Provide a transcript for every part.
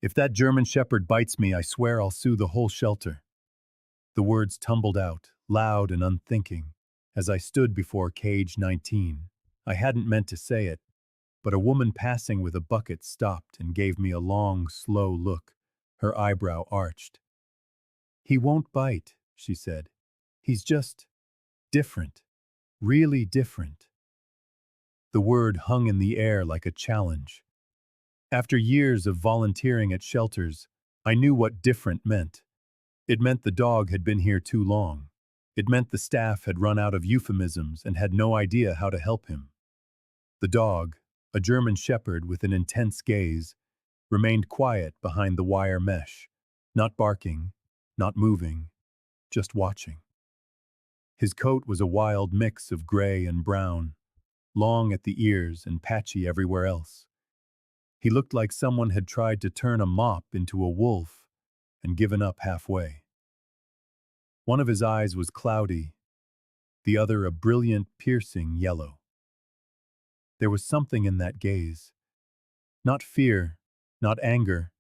If that German Shepherd bites me, I swear I'll sue the whole shelter. The words tumbled out, loud and unthinking, as I stood before cage 19. I hadn't meant to say it, but a woman passing with a bucket stopped and gave me a long, slow look, her eyebrow arched. "He won't bite," she said. "He's just different, really different." The word hung in the air like a challenge. After years of volunteering at shelters, I knew what different meant. It meant the dog had been here too long. It meant the staff had run out of euphemisms and had no idea how to help him. The dog, a German shepherd with an intense gaze, remained quiet behind the wire mesh, not barking, not moving, just watching. His coat was a wild mix of gray and brown, long at the ears and patchy everywhere else. He looked like someone had tried to turn a mop into a wolf and given up halfway. One of his eyes was cloudy, the other a brilliant, piercing yellow. There was something in that gaze. Not fear, not anger,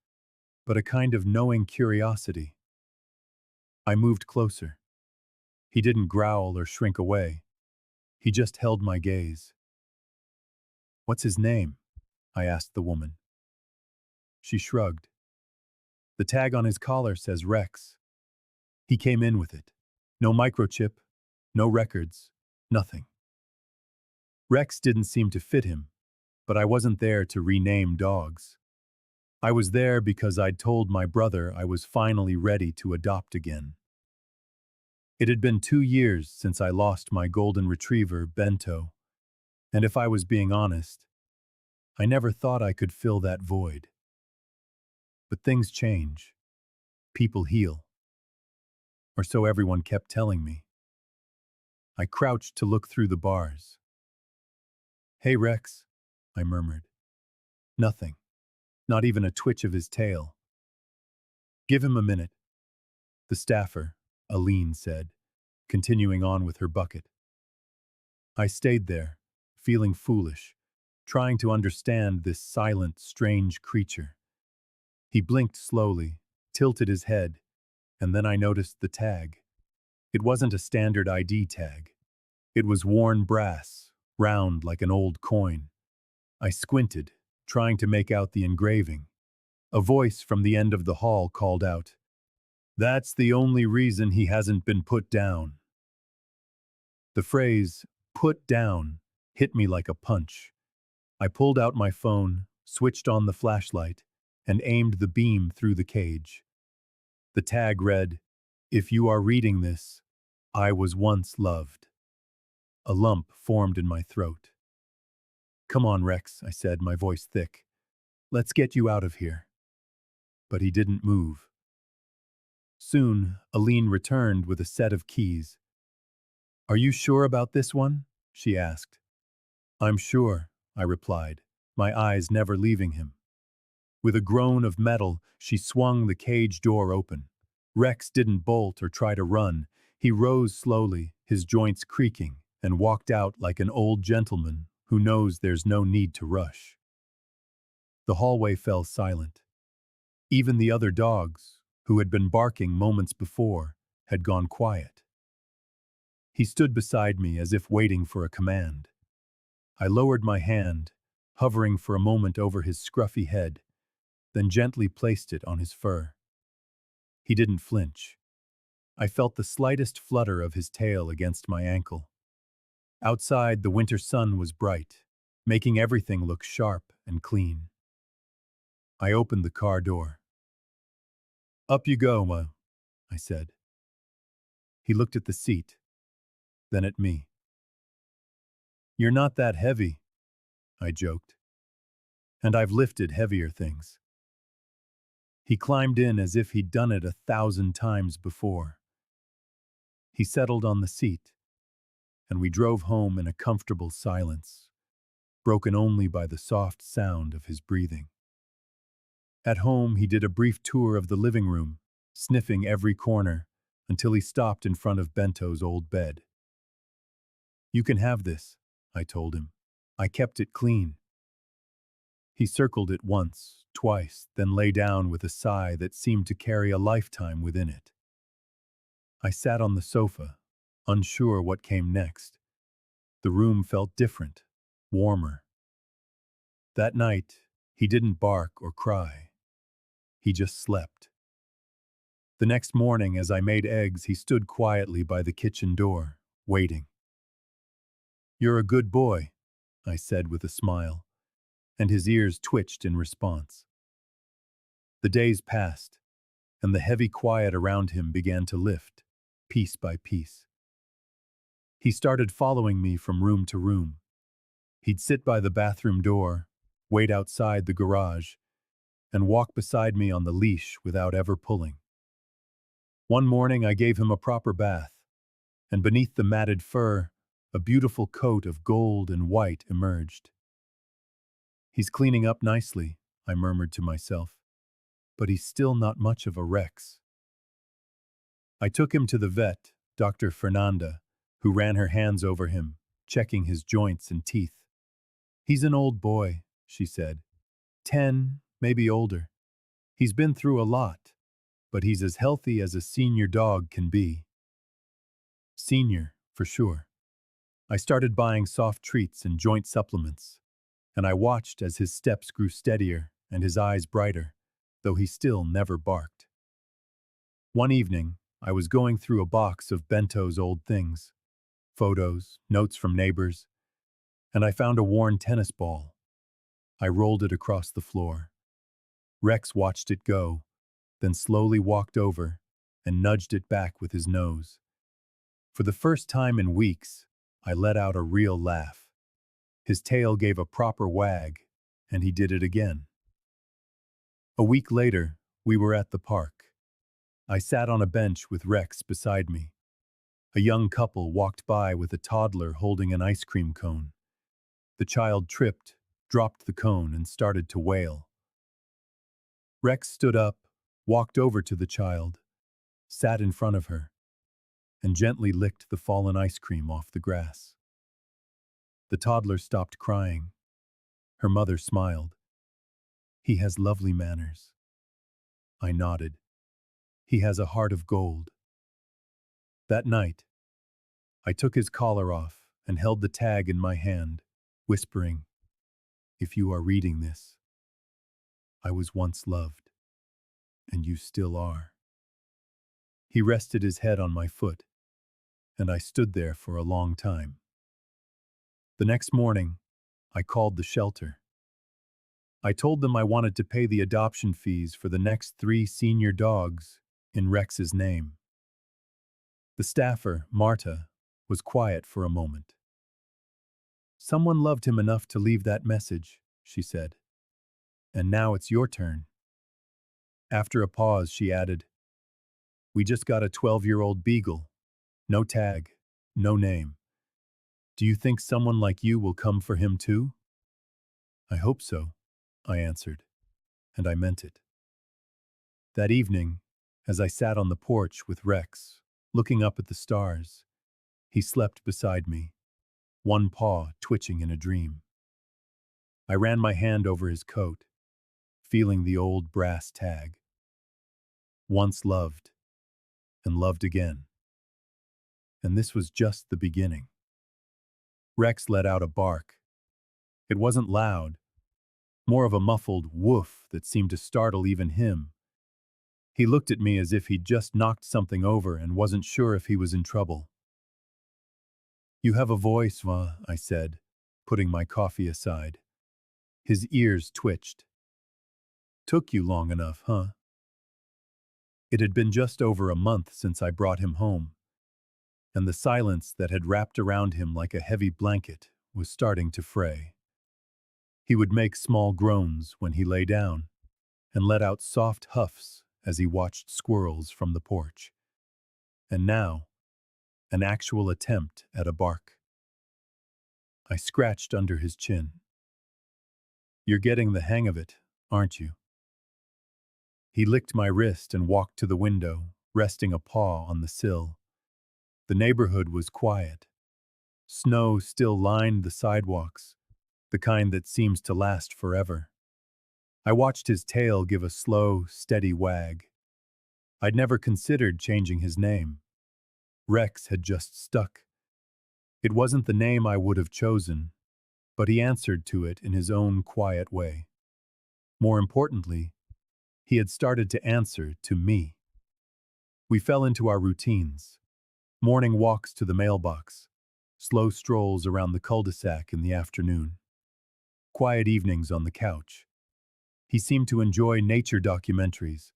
but a kind of knowing curiosity. I moved closer. He didn't growl or shrink away. He just held my gaze. "What's his name?" I asked the woman. She shrugged. "The tag on his collar says Rex. He came in with it. No microchip, no records, nothing." Rex didn't seem to fit him, but I wasn't there to rename dogs. I was there because I'd told my brother I was finally ready to adopt again. It had been 2 years since I lost my golden retriever, Bento, and if I was being honest, I never thought I could fill that void. But things change. People heal. Or so everyone kept telling me. I crouched to look through the bars. "Hey, Rex," I murmured. Nothing. Not even a twitch of his tail. "Give him a minute," the staffer, Aline, said, continuing on with her bucket. I stayed there, feeling foolish, trying to understand this silent, strange creature. He blinked slowly, tilted his head, and then I noticed the tag. It wasn't a standard ID tag. It was worn brass, round like an old coin. I squinted, trying to make out the engraving. A voice from the end of the hall called out, "That's the only reason he hasn't been put down." The phrase, "put down," hit me like a punch. I pulled out my phone, switched on the flashlight, and aimed the beam through the cage. The tag read, "If you are reading this, I was once loved." A lump formed in my throat. "Come on, Rex," I said, my voice thick. "Let's get you out of here." But he didn't move. Soon, Aline returned with a set of keys. "Are you sure about this one?" she asked. "I'm sure," I replied, my eyes never leaving him. With a groan of metal, she swung the cage door open. Rex didn't bolt or try to run. He rose slowly, his joints creaking, and walked out like an old gentleman who knows there's no need to rush. The hallway fell silent. Even the other dogs, who had been barking moments before, had gone quiet. He stood beside me as if waiting for a command. I lowered my hand, hovering for a moment over his scruffy head, then gently placed it on his fur. He didn't flinch. I felt the slightest flutter of his tail against my ankle. Outside, the winter sun was bright, making everything look sharp and clean. I opened the car door. "Up you go, I said. He looked at the seat, then at me. "You're not that heavy," I joked. "And I've lifted heavier things." He climbed in as if he'd done it 1,000 times before. He settled on the seat, and we drove home in a comfortable silence, broken only by the soft sound of his breathing. At home, he did a brief tour of the living room, sniffing every corner, until he stopped in front of Bento's old bed. "You can have this," I told him. "I kept it clean." He circled it once, twice, then lay down with a sigh that seemed to carry a lifetime within it. I sat on the sofa, unsure what came next. The room felt different, warmer. That night, he didn't bark or cry. He just slept. The next morning, as I made eggs, he stood quietly by the kitchen door, waiting. "You're a good boy," I said with a smile, and his ears twitched in response. The days passed, and the heavy quiet around him began to lift, piece by piece. He started following me from room to room. He'd sit by the bathroom door, wait outside the garage, and walk beside me on the leash without ever pulling. One morning I gave him a proper bath, and beneath the matted fur, a beautiful coat of gold and white emerged. "He's cleaning up nicely," I murmured to myself, "but he's still not much of a Rex." I took him to the vet, Dr. Fernanda, who ran her hands over him, checking his joints and teeth. "He's an old boy," she said. 10, maybe older. He's been through a lot, but he's as healthy as a senior dog can be." Senior, for sure. I started buying soft treats and joint supplements, and I watched as his steps grew steadier and his eyes brighter, though he still never barked. One evening, I was going through a box of Bento's old things, photos, notes from neighbors, and I found a worn tennis ball. I rolled it across the floor. Rex watched it go, then slowly walked over and nudged it back with his nose. For the first time in weeks, I let out a real laugh. His tail gave a proper wag, and he did it again. A week later, we were at the park. I sat on a bench with Rex beside me. A young couple walked by with a toddler holding an ice cream cone. The child tripped, dropped the cone, and started to wail. Rex stood up, walked over to the child, sat in front of her, and gently licked the fallen ice cream off the grass. The toddler stopped crying. Her mother smiled. "He has lovely manners." I nodded. "He has a heart of gold." That night, I took his collar off and held the tag in my hand, whispering, "If you are reading this, I was once loved, and you still are." He rested his head on my foot, and I stood there for a long time. The next morning, I called the shelter. I told them I wanted to pay the adoption fees for the next 3 senior dogs in Rex's name. The staffer, Marta, was quiet for a moment. "Someone loved him enough to leave that message," she said. "And now it's your turn." After a pause, she added, "We just got a 12-year-old beagle. No tag, no name. Do you think someone like you will come for him too?" "I hope so," I answered, and I meant it. That evening, as I sat on the porch with Rex, looking up at the stars, he slept beside me, one paw twitching in a dream. I ran my hand over his coat, feeling the old brass tag. Once loved, and loved again. And this was just the beginning. Rex let out a bark. It wasn't loud, more of a muffled woof that seemed to startle even him. He looked at me as if he'd just knocked something over and wasn't sure if he was in trouble. "You have a voice, Va," I said, putting my coffee aside. His ears twitched. "Took you long enough, huh?" It had been just over a month since I brought him home, and the silence that had wrapped around him like a heavy blanket was starting to fray. He would make small groans when he lay down, and let out soft huffs as he watched squirrels from the porch. And now, an actual attempt at a bark. I scratched under his chin. "You're getting the hang of it, aren't you?" He licked my wrist and walked to the window, resting a paw on the sill. The neighborhood was quiet. Snow still lined the sidewalks, the kind that seems to last forever. I watched his tail give a slow, steady wag. I'd never considered changing his name. Rex had just stuck. It wasn't the name I would have chosen, but he answered to it in his own quiet way. More importantly, he had started to answer to me. We fell into our routines. Morning walks to the mailbox, slow strolls around the cul-de-sac in the afternoon, quiet evenings on the couch. He seemed to enjoy nature documentaries,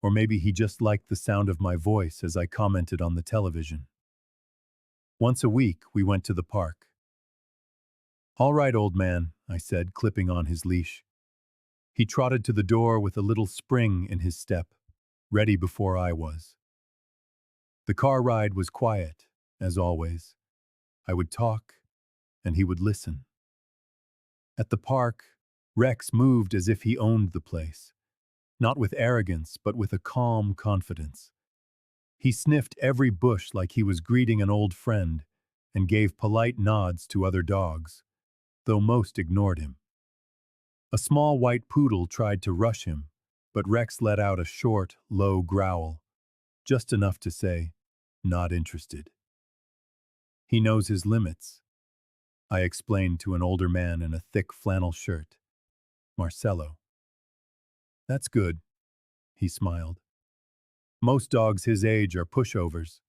or maybe he just liked the sound of my voice as I commented on the television. Once a week, we went to the park. "All right, old man," I said, clipping on his leash. He trotted to the door with a little spring in his step, ready before I was. The car ride was quiet, as always. I would talk, and he would listen. At the park, Rex moved as if he owned the place, not with arrogance, but with a calm confidence. He sniffed every bush like he was greeting an old friend and gave polite nods to other dogs, though most ignored him. A small white poodle tried to rush him, but Rex let out a short, low growl, just enough to say, "Not interested." He knows his limits, I explained to an older man in a thick flannel shirt. Marcelo. "That's good," he smiled. "Most dogs his age are pushovers."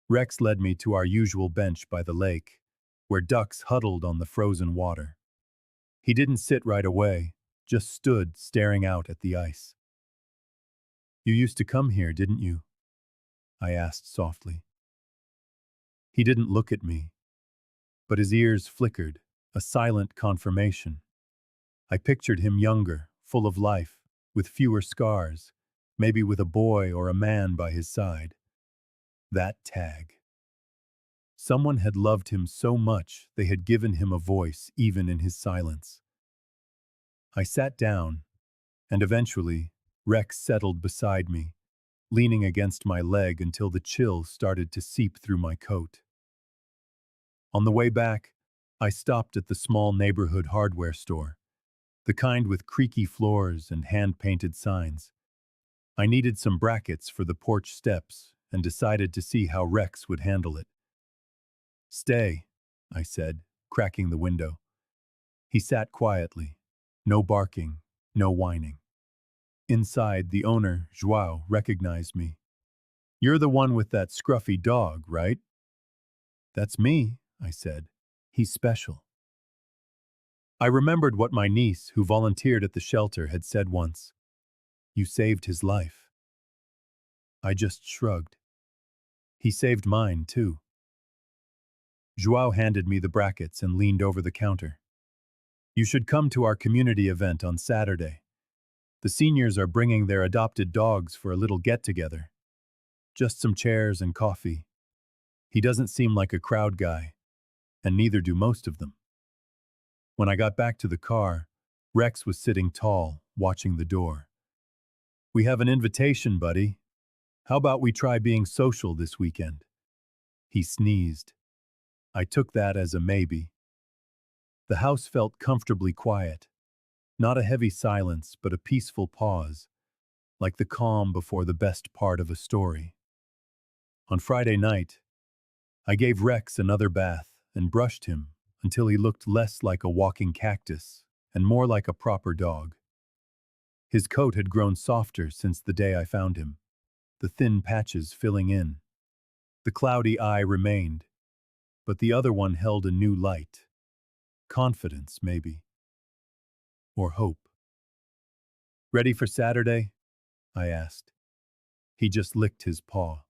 Rex led me to our usual bench by the lake, where ducks huddled on the frozen water. He didn't sit right away, just stood staring out at the ice. "You used to come here, didn't you?" I asked softly. He didn't look at me, but his ears flickered, a silent confirmation. I pictured him younger, full of life, with fewer scars, maybe with a boy or a man by his side. That tag. Someone had loved him so much they had given him a voice even in his silence. I sat down, and eventually, Rex settled beside me, leaning against my leg until the chill started to seep through my coat. On the way back, I stopped at the small neighborhood hardware store, the kind with creaky floors and hand-painted signs. I needed some brackets for the porch steps and decided to see how Rex would handle it. "Stay," I said, cracking the window. He sat quietly. No barking, no whining. Inside, the owner, Joao, recognized me. "You're the one with that scruffy dog, right?" "That's me," I said. "He's special." I remembered what my niece, who volunteered at the shelter, had said once. "You saved his life." I just shrugged. He saved mine, too. Joao handed me the brackets and leaned over the counter. "You should come to our community event on Saturday. The seniors are bringing their adopted dogs for a little get-together. Just some chairs and coffee." He doesn't seem like a crowd guy, and neither do most of them. When I got back to the car, Rex was sitting tall, watching the door. "We have an invitation, buddy. How about we try being social this weekend?" He sneezed. I took that as a maybe. The house felt comfortably quiet. Not a heavy silence, but a peaceful pause, like the calm before the best part of a story. On Friday night, I gave Rex another bath and brushed him until he looked less like a walking cactus and more like a proper dog. His coat had grown softer since the day I found him, the thin patches filling in. The cloudy eye remained, but the other one held a new light. Confidence, maybe. Or hope. "Ready for Saturday?" I asked. He just licked his paw.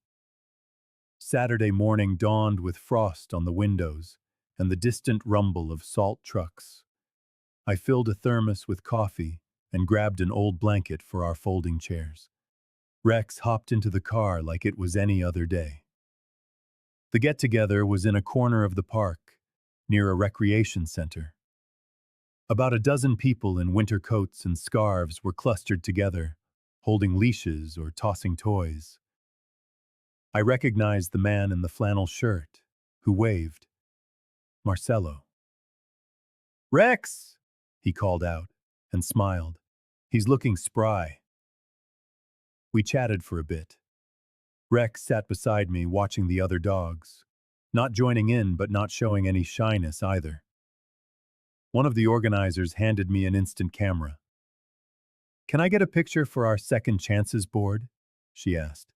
Saturday morning dawned with frost on the windows and the distant rumble of salt trucks. I filled a thermos with coffee and grabbed an old blanket for our folding chairs. Rex hopped into the car like it was any other day. The get-together was in a corner of the park, near a recreation center. About a dozen people in winter coats and scarves were clustered together, holding leashes or tossing toys. I recognized the man in the flannel shirt, who waved. Marcelo. "Rex!" he called out, and smiled. He's looking spry. We chatted for a bit. Rex sat beside me watching the other dogs, not joining in but not showing any shyness either. One of the organizers handed me an instant camera. "Can I get a picture for our second chances board?" she asked.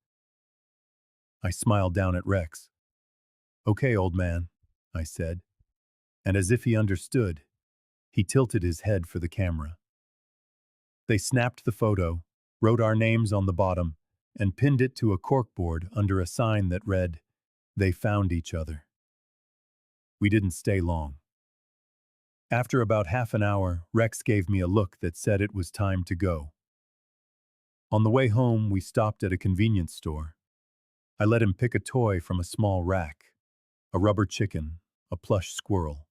I smiled down at Rex. "Okay, old man," I said, and as if he understood, he tilted his head for the camera. They snapped the photo, wrote our names on the bottom, and pinned it to a corkboard under a sign that read, "They found each other." We didn't stay long. After about half an hour, Rex gave me a look that said it was time to go. On the way home, we stopped at a convenience store. I let him pick a toy from a small rack, a rubber chicken, a plush squirrel.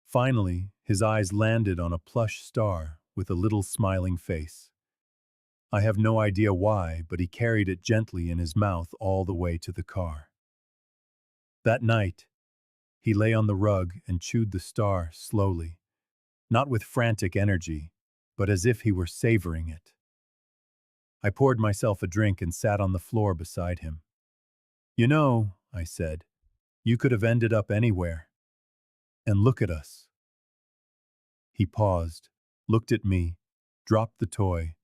Finally, his eyes landed on a plush star with a little smiling face. I have no idea why, but he carried it gently in his mouth all the way to the car. That night, he lay on the rug and chewed the star slowly, not with frantic energy, but as if he were savoring it. I poured myself a drink and sat on the floor beside him. "You know," I said, "you could have ended up anywhere. And look at us." He paused, looked at me, dropped the toy,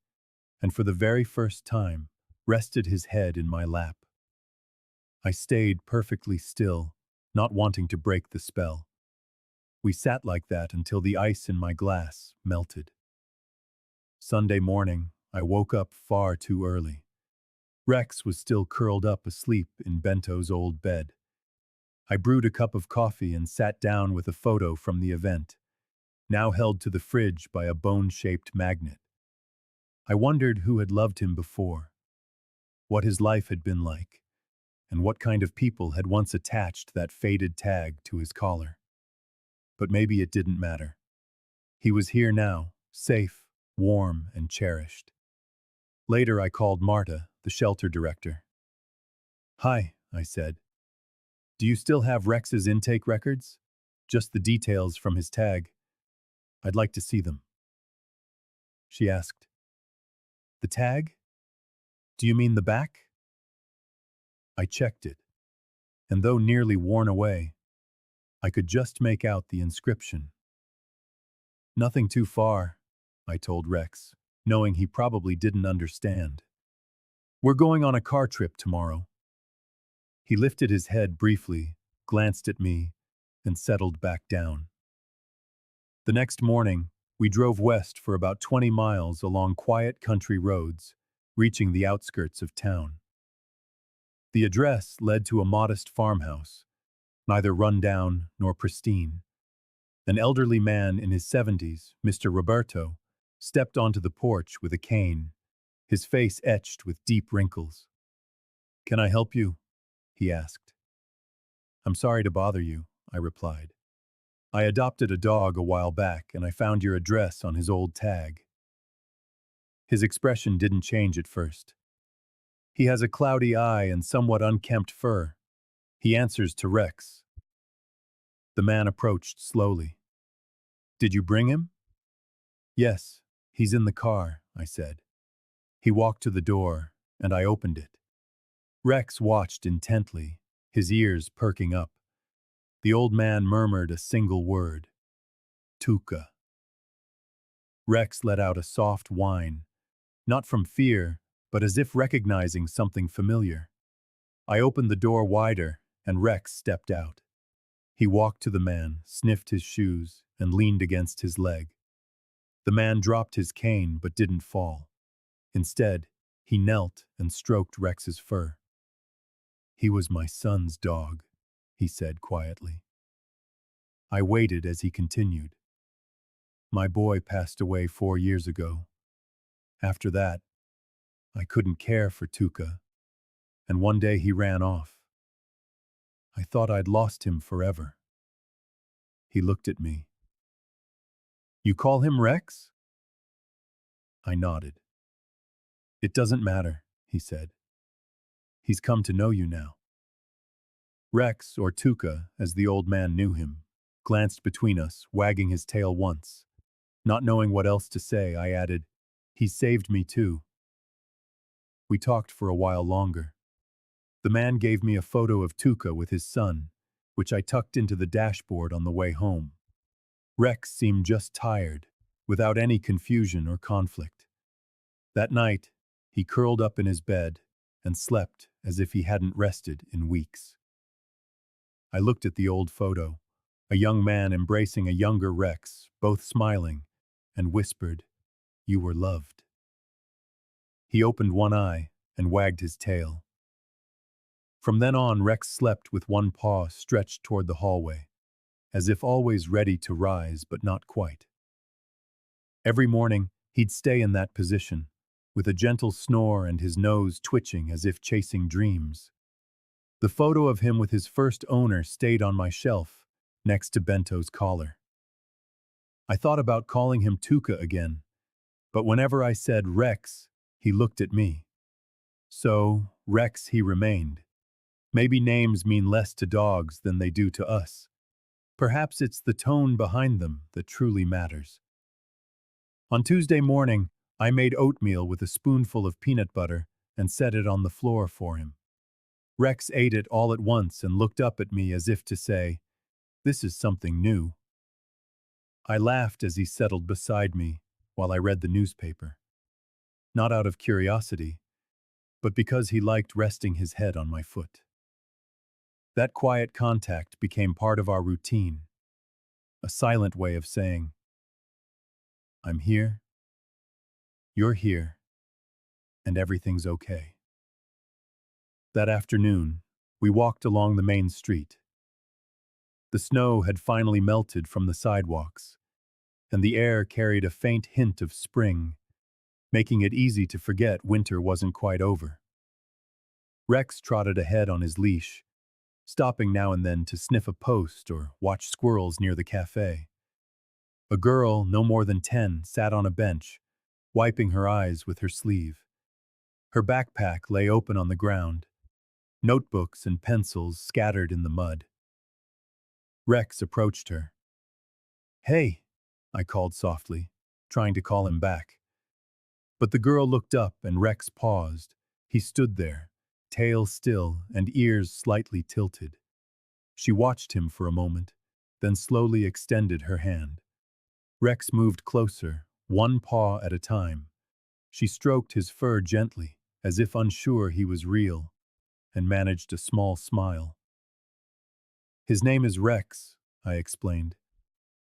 and for the very first time, rested his head in my lap. I stayed perfectly still, not wanting to break the spell. We sat like that until the ice in my glass melted. Sunday morning, I woke up far too early. Rex was still curled up asleep in Bento's old bed. I brewed a cup of coffee and sat down with a photo from the event, now held to the fridge by a bone-shaped magnet. I wondered who had loved him before, what his life had been like, and what kind of people had once attached that faded tag to his collar. But maybe it didn't matter. He was here now, safe, warm, and cherished. Later I called Marta, the shelter director. "Hi," I said. "Do you still have Rex's intake records? Just the details from his tag. I'd like to see them." She asked, "The tag? Do you mean the back?" I checked it, and though nearly worn away, I could just make out the inscription. "Nothing too far," I told Rex, knowing he probably didn't understand. "We're going on a car trip tomorrow." He lifted his head briefly, glanced at me, and settled back down. The next morning, we drove west for about 20 miles along quiet country roads, reaching the outskirts of town. The address led to a modest farmhouse, neither run-down nor pristine. An elderly man in his 70s, Mr. Roberto, stepped onto the porch with a cane, his face etched with deep wrinkles. "Can I help you?" he asked. "I'm sorry to bother you," I replied. "I adopted a dog a while back and I found your address on his old tag." His expression didn't change at first. "He has a cloudy eye and somewhat unkempt fur. He answers to Rex." The man approached slowly. "Did you bring him?" "Yes, he's in the car," I said. He walked to the door, and I opened it. Rex watched intently, his ears perking up. The old man murmured a single word. "Tuca." Rex let out a soft whine, not from fear, but as if recognizing something familiar. I opened the door wider, and Rex stepped out. He walked to the man, sniffed his shoes, and leaned against his leg. The man dropped his cane but didn't fall. Instead, he knelt and stroked Rex's fur. "He was my son's dog," he said quietly. I waited as he continued. "My boy passed away 4 years ago. After that, I couldn't care for Tuca, and one day he ran off. I thought I'd lost him forever." He looked at me. "You call him Rex?" I nodded. "It doesn't matter," he said. "He's come to know you now." Rex, or Tuca, as the old man knew him, glanced between us, wagging his tail once. Not knowing what else to say, I added, "He saved me too." We talked for a while longer. The man gave me a photo of Tuca with his son, which I tucked into the dashboard on the way home. Rex seemed just tired, without any confusion or conflict. That night, he curled up in his bed and slept as if he hadn't rested in weeks. I looked at the old photo, a young man embracing a younger Rex, both smiling, and whispered, "You were loved." He opened one eye and wagged his tail. From then on, Rex slept with one paw stretched toward the hallway, as if always ready to rise but not quite. Every morning, he'd stay in that position, with a gentle snore and his nose twitching as if chasing dreams. The photo of him with his first owner stayed on my shelf, next to Bento's collar. I thought about calling him Tuca again, but whenever I said Rex, he looked at me. So, Rex he remained. Maybe names mean less to dogs than they do to us. Perhaps it's the tone behind them that truly matters. On Tuesday morning, I made oatmeal with a spoonful of peanut butter and set it on the floor for him. Rex ate it all at once and looked up at me as if to say, "This is something new." I laughed as he settled beside me while I read the newspaper. Not out of curiosity, but because he liked resting his head on my foot. That quiet contact became part of our routine, a silent way of saying, "I'm here, you're here, and everything's okay." That afternoon, we walked along the main street. The snow had finally melted from the sidewalks, and the air carried a faint hint of spring, making it easy to forget winter wasn't quite over. Rex trotted ahead on his leash, stopping now and then to sniff a post or watch squirrels near the cafe. A girl, no more than 10, sat on a bench, wiping her eyes with her sleeve. Her backpack lay open on the ground, notebooks and pencils scattered in the mud. Rex approached her. "Hey," I called softly, trying to call him back. But the girl looked up and Rex paused. He stood there, tail still and ears slightly tilted. She watched him for a moment, then slowly extended her hand. Rex moved closer, one paw at a time. She stroked his fur gently, as if unsure he was real, and managed a small smile. "His name is Rex," I explained.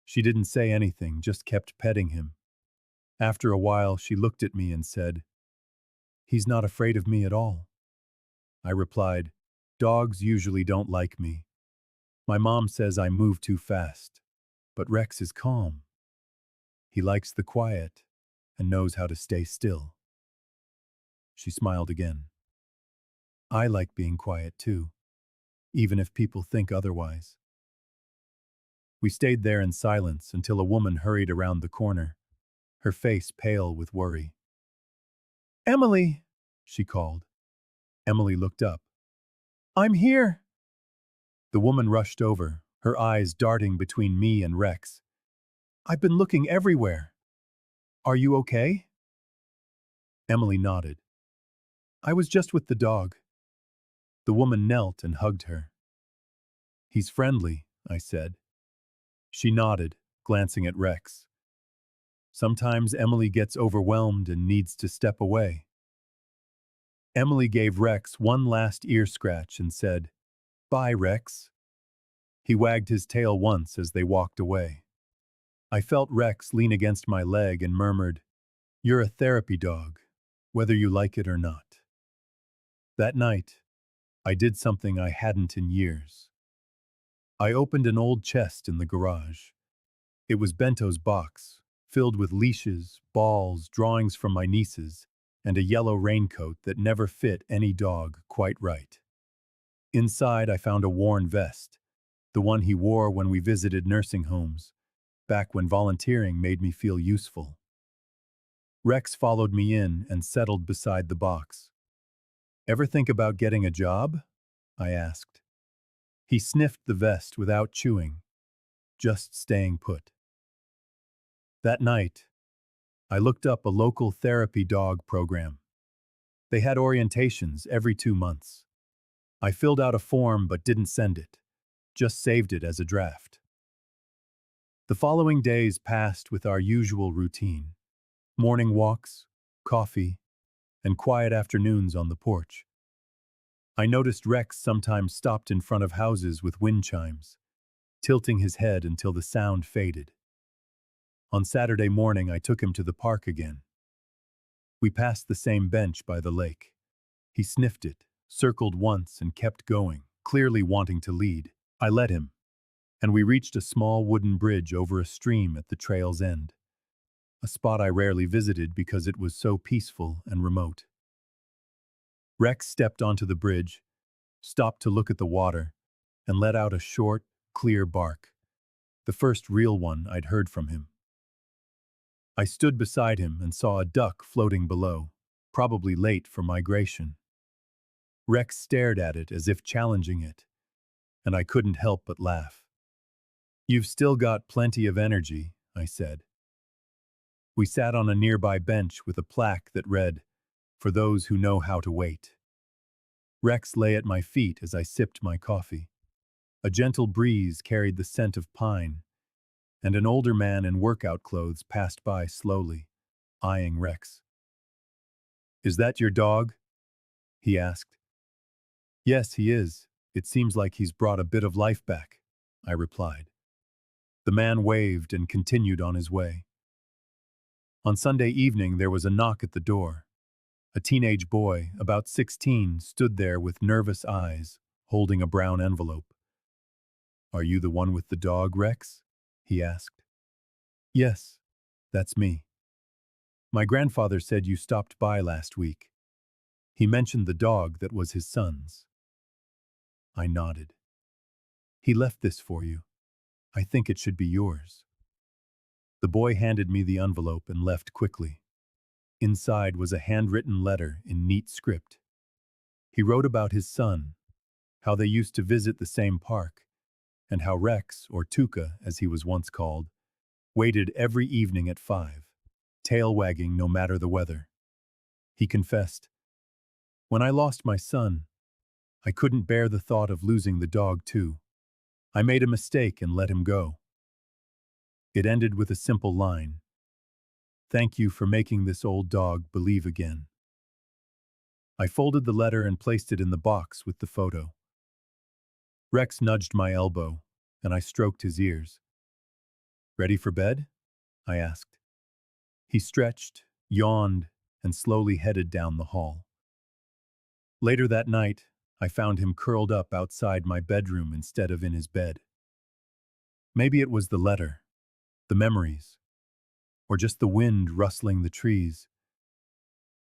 She didn't say anything, just kept petting him. After a while, she looked at me and said, "He's not afraid of me at all." I replied, "Dogs usually don't like me. My mom says I move too fast, but Rex is calm. He likes the quiet and knows how to stay still." She smiled again. "I like being quiet too, even if people think otherwise." We stayed there in silence until a woman hurried around the corner, her face pale with worry. "Emily!" she called. Emily looked up. "I'm here!" The woman rushed over, her eyes darting between me and Rex. "I've been looking everywhere. Are you okay?" Emily nodded. "I was just with the dog." The woman knelt and hugged her. "He's friendly," I said. She nodded, glancing at Rex. Sometimes Emily gets overwhelmed and needs to step away. Emily gave Rex one last ear scratch and said, "Bye, Rex." He wagged his tail once as they walked away. I felt Rex lean against my leg and murmured, "You're a therapy dog, whether you like it or not." That night, I did something I hadn't in years. I opened an old chest in the garage. It was Bento's box, filled with leashes, balls, drawings from my nieces, and a yellow raincoat that never fit any dog quite right. Inside, I found a worn vest, the one he wore when we visited nursing homes, back when volunteering made me feel useful. Rex followed me in and settled beside the box. "Ever think about getting a job?" I asked. He sniffed the vest without chewing, just staying put. That night, I looked up a local therapy dog program. They had orientations every 2 months. I filled out a form but didn't send it, just saved it as a draft. The following days passed with our usual routine: morning walks, coffee, and quiet afternoons on the porch. I noticed Rex sometimes stopped in front of houses with wind chimes, tilting his head until the sound faded. On Saturday morning, I took him to the park again. We passed the same bench by the lake. He sniffed it, circled once, and kept going, clearly wanting to lead. I let him, and we reached a small wooden bridge over a stream at the trail's end, a spot I rarely visited because it was so peaceful and remote. Rex stepped onto the bridge, stopped to look at the water, and let out a short, clear bark, the first real one I'd heard from him. I stood beside him and saw a duck floating below, probably late for migration. Rex stared at it as if challenging it, and I couldn't help but laugh. "You've still got plenty of energy," I said. We sat on a nearby bench with a plaque that read, "For those who know how to wait." Rex lay at my feet as I sipped my coffee. A gentle breeze carried the scent of pine, and an older man in workout clothes passed by slowly, eyeing Rex. "Is that your dog?" he asked. "Yes, he is. It seems like he's brought a bit of life back," I replied. The man waved and continued on his way. On Sunday evening, there was a knock at the door. A teenage boy, about 16, stood there with nervous eyes, holding a brown envelope. "Are you the one with the dog, Rex?" he asked. "Yes, that's me. My grandfather said you stopped by last week. He mentioned the dog that was his son's." I nodded. "He left this for you. I think it should be yours." The boy handed me the envelope and left quickly. Inside was a handwritten letter in neat script. He wrote about his son, how they used to visit the same park, and how Rex, or Tuca as he was once called, waited every evening at 5, tail wagging no matter the weather. He confessed, "When I lost my son, I couldn't bear the thought of losing the dog too. I made a mistake and let him go." It ended with a simple line: "Thank you for making this old dog believe again." I folded the letter and placed it in the box with the photo. Rex nudged my elbow, and I stroked his ears. "Ready for bed?" I asked. He stretched, yawned, and slowly headed down the hall. Later that night, I found him curled up outside my bedroom instead of in his bed. Maybe it was the letter, the memories, or just the wind rustling the trees.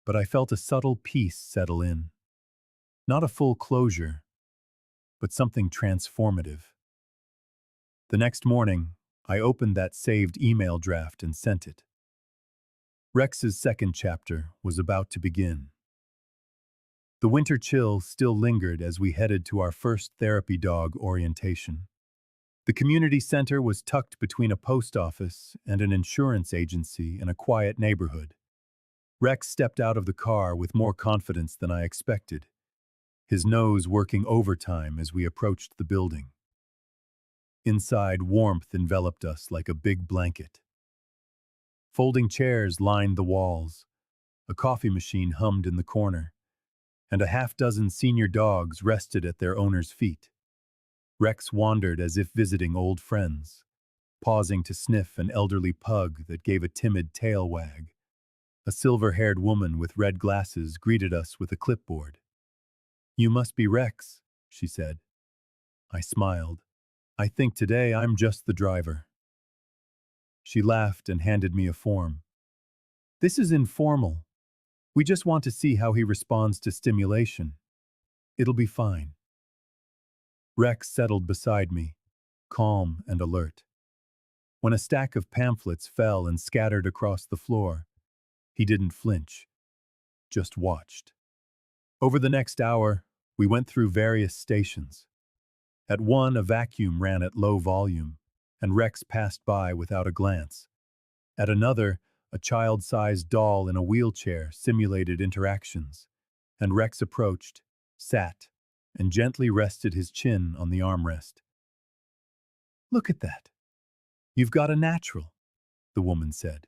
But I felt a subtle peace settle in. Not a full closure, but something transformative. The next morning, I opened that saved email draft and sent it. Rex's second chapter was about to begin. The winter chill still lingered as we headed to our first therapy dog orientation. The community center was tucked between a post office and an insurance agency in a quiet neighborhood. Rex stepped out of the car with more confidence than I expected, his nose working overtime as we approached the building. Inside, warmth enveloped us like a big blanket. Folding chairs lined the walls, a coffee machine hummed in the corner, and a half-dozen senior dogs rested at their owner's feet. Rex wandered as if visiting old friends, pausing to sniff an elderly pug that gave a timid tail wag. A silver-haired woman with red glasses greeted us with a clipboard. "You must be Rex," she said. I smiled. "I think today I'm just the driver." She laughed and handed me a form. "This is informal. We just want to see how he responds to stimulation. It'll be fine." Rex settled beside me, calm and alert. When a stack of pamphlets fell and scattered across the floor, he didn't flinch, just watched. Over the next hour, we went through various stations. At one, a vacuum ran at low volume, and Rex passed by without a glance. At another, a child-sized doll in a wheelchair simulated interactions, and Rex approached, sat, and gently rested his chin on the armrest. "Look at that. You've got a natural," the woman said.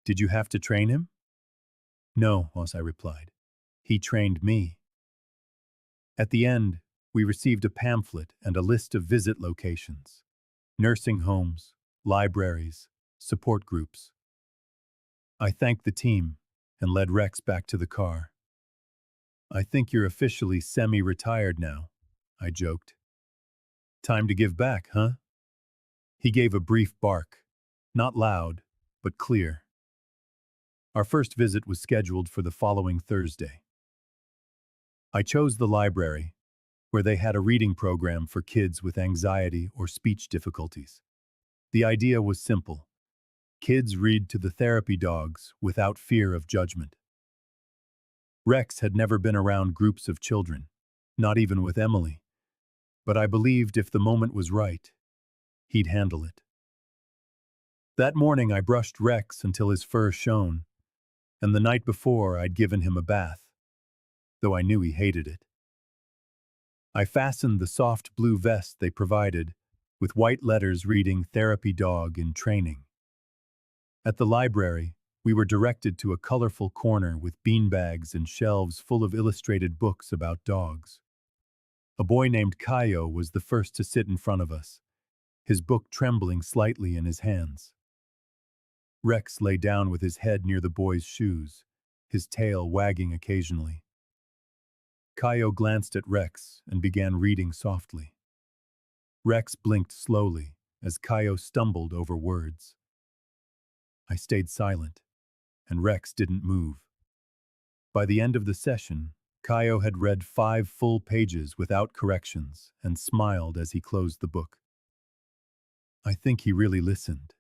"Did you have to train him?" "No," I replied. "He trained me." At the end, we received a pamphlet and a list of visit locations: nursing homes, libraries, support groups. I thanked the team and led Rex back to the car. "I think you're officially semi-retired now," I joked. "Time to give back, huh?" He gave a brief bark, not loud, but clear. Our first visit was scheduled for the following Thursday. I chose the library, where they had a reading program for kids with anxiety or speech difficulties. The idea was simple: kids read to the therapy dogs without fear of judgment. Rex had never been around groups of children, not even with Emily, but I believed if the moment was right, he'd handle it. That morning I brushed Rex until his fur shone, and the night before I'd given him a bath, though I knew he hated it. I fastened the soft blue vest they provided, with white letters reading "Therapy Dog in Training." At the library, we were directed to a colorful corner with beanbags and shelves full of illustrated books about dogs. A boy named Kaio was the first to sit in front of us, his book trembling slightly in his hands. Rex lay down with his head near the boy's shoes, his tail wagging occasionally. Kaio glanced at Rex and began reading softly. Rex blinked slowly as Kaio stumbled over words. I stayed silent, and Rex didn't move. By the end of the session, Kaio had read 5 full pages without corrections and smiled as he closed the book. "I think he really listened,"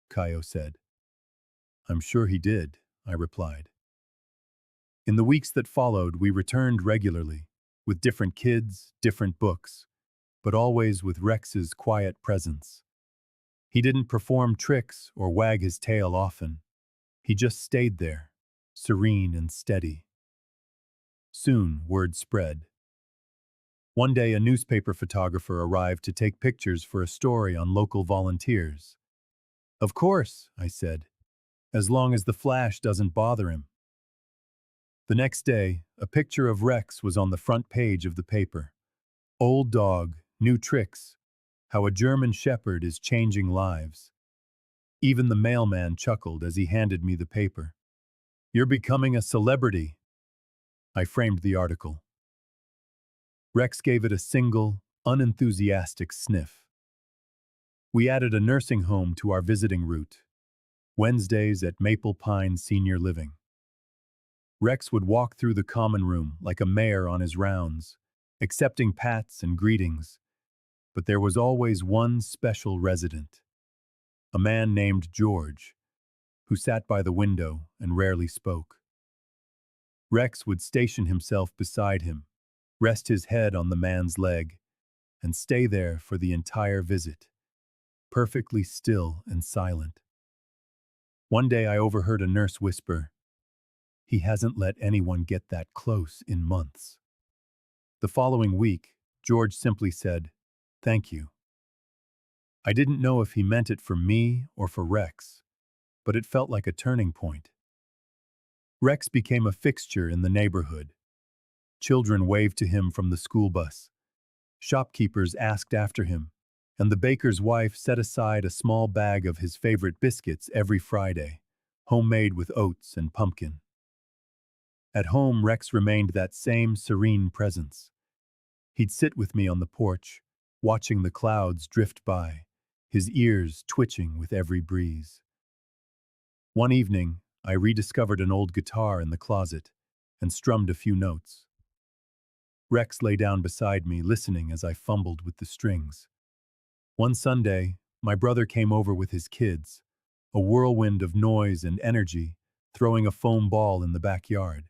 Kaio said. "I'm sure he did," I replied. In the weeks that followed, we returned regularly, with different kids, different books, but always with Rex's quiet presence. He didn't perform tricks or wag his tail often. He just stayed there, serene and steady. Soon, word spread. One day, a newspaper photographer arrived to take pictures for a story on local volunteers. "Of course," I said, "as long as the flash doesn't bother him." The next day, a picture of Rex was on the front page of the paper. "Old dog, new tricks. How a German Shepherd is changing lives." Even the mailman chuckled as he handed me the paper. "You're becoming a celebrity." I framed the article. Rex gave it a single, unenthusiastic sniff. We added a nursing home to our visiting route. Wednesdays at Maple Pine Senior Living. Rex would walk through the common room like a mayor on his rounds, accepting pats and greetings. But there was always one special resident, a man named George, who sat by the window and rarely spoke. Rex would station himself beside him, rest his head on the man's leg, and stay there for the entire visit, perfectly still and silent. One day I overheard a nurse whisper, "He hasn't let anyone get that close in months." The following week, George simply said, "Thank you." I didn't know if he meant it for me or for Rex, but it felt like a turning point. Rex became a fixture in the neighborhood. Children waved to him from the school bus. Shopkeepers asked after him, and the baker's wife set aside a small bag of his favorite biscuits every Friday, homemade with oats and pumpkin. At home, Rex remained that same serene presence. He'd sit with me on the porch, watching the clouds drift by, his ears twitching with every breeze. One evening, I rediscovered an old guitar in the closet and strummed a few notes. Rex lay down beside me, listening as I fumbled with the strings. One Sunday, my brother came over with his kids, a whirlwind of noise and energy, throwing a foam ball in the backyard.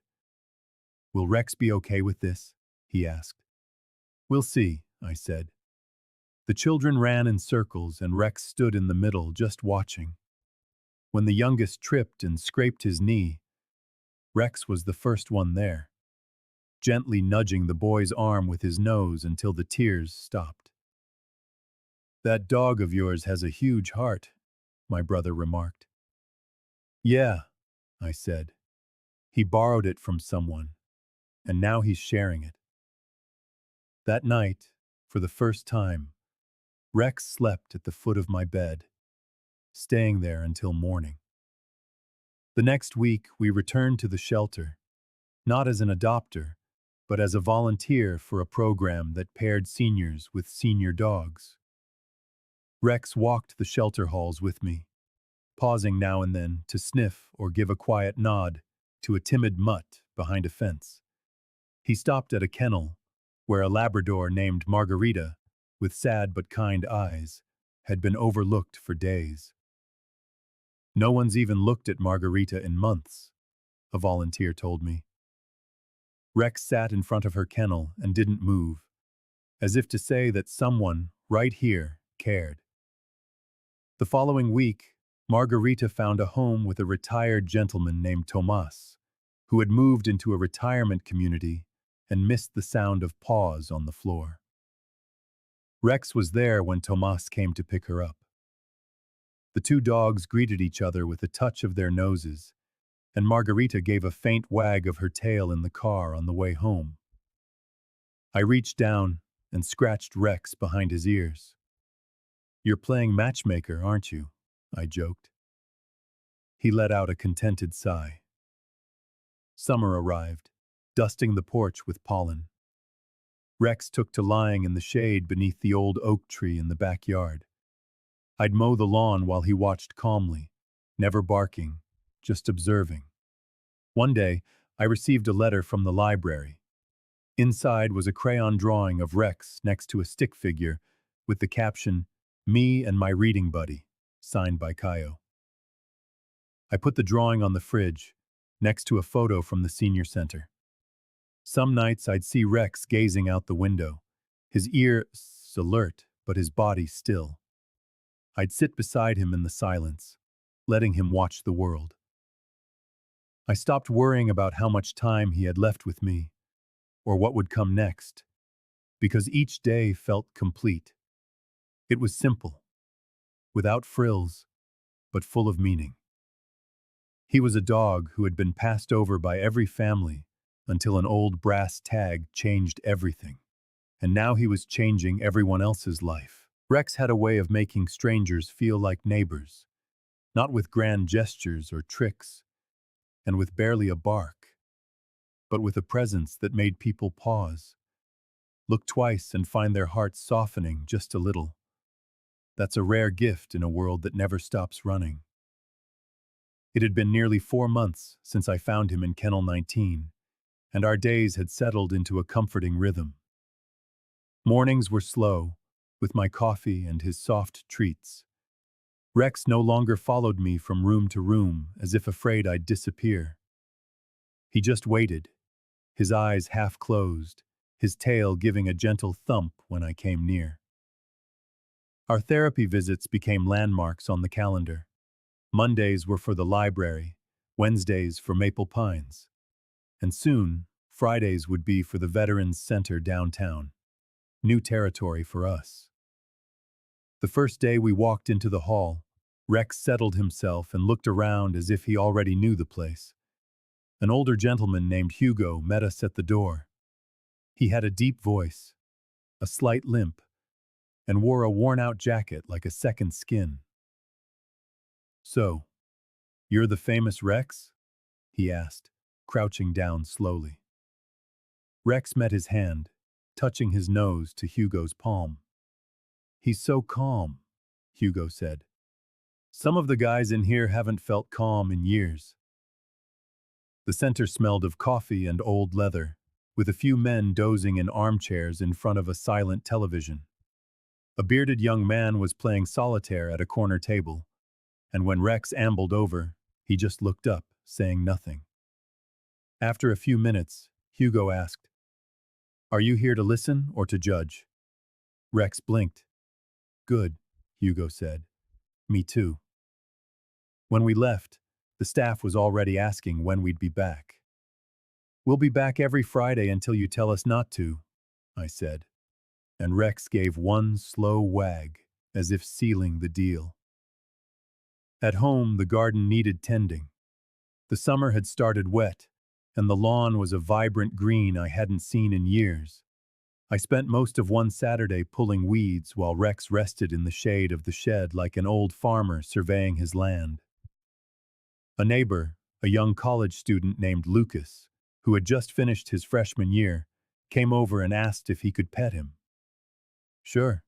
"Will Rex be okay with this?" he asked. "We'll see," I said. The children ran in circles and Rex stood in the middle just watching. When the youngest tripped and scraped his knee, Rex was the first one there, gently nudging the boy's arm with his nose until the tears stopped. "That dog of yours has a huge heart," my brother remarked. "Yeah," I said. "He borrowed it from someone, and now he's sharing it." That night, for the first time, Rex slept at the foot of my bed, staying there until morning. The next week, we returned to the shelter, not as an adopter, but as a volunteer for a program that paired seniors with senior dogs. Rex walked the shelter halls with me, pausing now and then to sniff or give a quiet nod to a timid mutt behind a fence. He stopped at a kennel where a Labrador named Margarita, with sad but kind eyes, had been overlooked for days. "No one's even looked at Margarita in months," a volunteer told me. Rex sat in front of her kennel and didn't move, as if to say that someone, right here, cared. The following week, Margarita found a home with a retired gentleman named Tomas, who had moved into a retirement community and missed the sound of paws on the floor. Rex was there when Tomas came to pick her up. The two dogs greeted each other with a touch of their noses, and Margarita gave a faint wag of her tail in the car on the way home. I reached down and scratched Rex behind his ears. "You're playing matchmaker, aren't you?" I joked. He let out a contented sigh. Summer arrived, dusting the porch with pollen. Rex took to lying in the shade beneath the old oak tree in the backyard. I'd mow the lawn while he watched calmly, never barking, just observing. One day, I received a letter from the library. Inside was a crayon drawing of Rex next to a stick figure with the caption, "Me and my reading buddy," signed by Kaio. I put the drawing on the fridge, next to a photo from the senior center. Some nights I'd see Rex gazing out the window, his ears alert, but his body still. I'd sit beside him in the silence, letting him watch the world. I stopped worrying about how much time he had left with me, or what would come next, because each day felt complete. It was simple, without frills, but full of meaning. He was a dog who had been passed over by every family until an old brass tag changed everything. And now he was changing everyone else's life. Rex had a way of making strangers feel like neighbors, not with grand gestures or tricks, and with barely a bark, but with a presence that made people pause, look twice and find their hearts softening just a little. That's a rare gift in a world that never stops running. It had been nearly 4 months since I found him in Kennel 19, and our days had settled into a comforting rhythm. Mornings were slow, with my coffee and his soft treats. Rex no longer followed me from room to room as if afraid I'd disappear. He just waited, his eyes half closed, his tail giving a gentle thump when I came near. Our therapy visits became landmarks on the calendar. Mondays were for the library, Wednesdays for Maple Pines, and soon, Fridays would be for the Veterans Center downtown. New territory for us. The first day we walked into the hall, Rex settled himself and looked around as if he already knew the place. An older gentleman named Hugo met us at the door. He had a deep voice, a slight limp, and wore a worn-out jacket like a second skin. "So, you're the famous Rex?" he asked, crouching down slowly. Rex met his hand, touching his nose to Hugo's palm. "He's so calm," Hugo said. "Some of the guys in here haven't felt calm in years." The center smelled of coffee and old leather, with a few men dozing in armchairs in front of a silent television. A bearded young man was playing solitaire at a corner table, and when Rex ambled over, he just looked up, saying nothing. After a few minutes, Hugo asked, "Are you here to listen or to judge?" Rex blinked. "Good," Hugo said. "Me too." When we left, the staff was already asking when we'd be back. "We'll be back every Friday until you tell us not to," I said, and Rex gave one slow wag, as if sealing the deal. At home, the garden needed tending. The summer had started wet, and the lawn was a vibrant green I hadn't seen in years. I spent most of one Saturday pulling weeds while Rex rested in the shade of the shed like an old farmer surveying his land. A neighbor, a young college student named Lucas, who had just finished his freshman year, came over and asked if he could pet him. "Sure,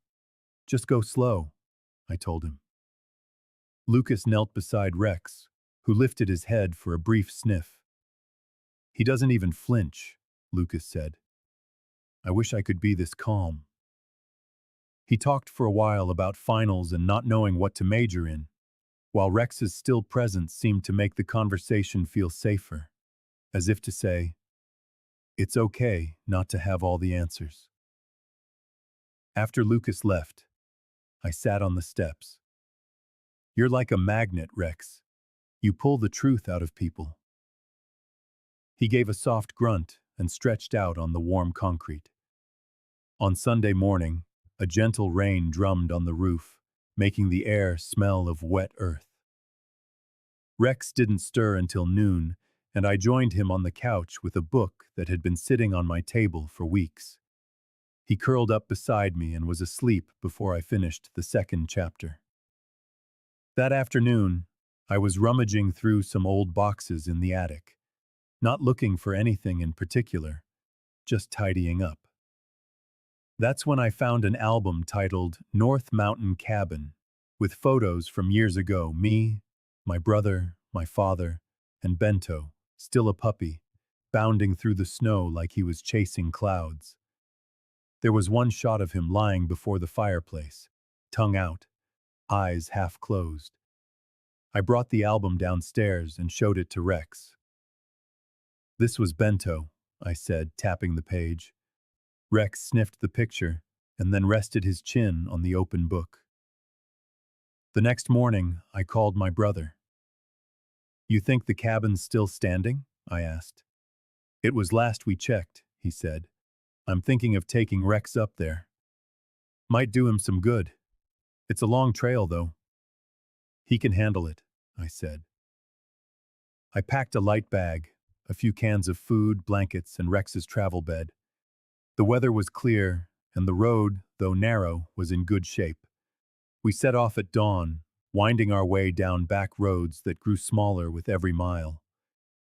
just go slow," I told him. Lucas knelt beside Rex, who lifted his head for a brief sniff. "He doesn't even flinch," Lucas said. "I wish I could be this calm." He talked for a while about finals and not knowing what to major in, while Rex's still presence seemed to make the conversation feel safer, as if to say, it's okay not to have all the answers. After Lucas left, I sat on the steps. "You're like a magnet, Rex. You pull the truth out of people." He gave a soft grunt and stretched out on the warm concrete. On Sunday morning, a gentle rain drummed on the roof, making the air smell of wet earth. Rex didn't stir until noon, and I joined him on the couch with a book that had been sitting on my table for weeks. He curled up beside me and was asleep before I finished the second chapter. That afternoon, I was rummaging through some old boxes in the attic, not looking for anything in particular, just tidying up. That's when I found an album titled North Mountain Cabin, with photos from years ago, me, my brother, my father, and Bento, still a puppy, bounding through the snow like he was chasing clouds. There was one shot of him lying before the fireplace, tongue out, eyes half closed. I brought the album downstairs and showed it to Rex. "This was Bento," I said, tapping the page. Rex sniffed the picture and then rested his chin on the open book. The next morning, I called my brother. "You think the cabin's still standing?" I asked. "It was last we checked," he said. "I'm thinking of taking Rex up there. Might do him some good. It's a long trail, though." "He can handle it," I said. I packed a light bag, a few cans of food, blankets, and Rex's travel bed. The weather was clear, and the road, though narrow, was in good shape. We set off at dawn, winding our way down back roads that grew smaller with every mile.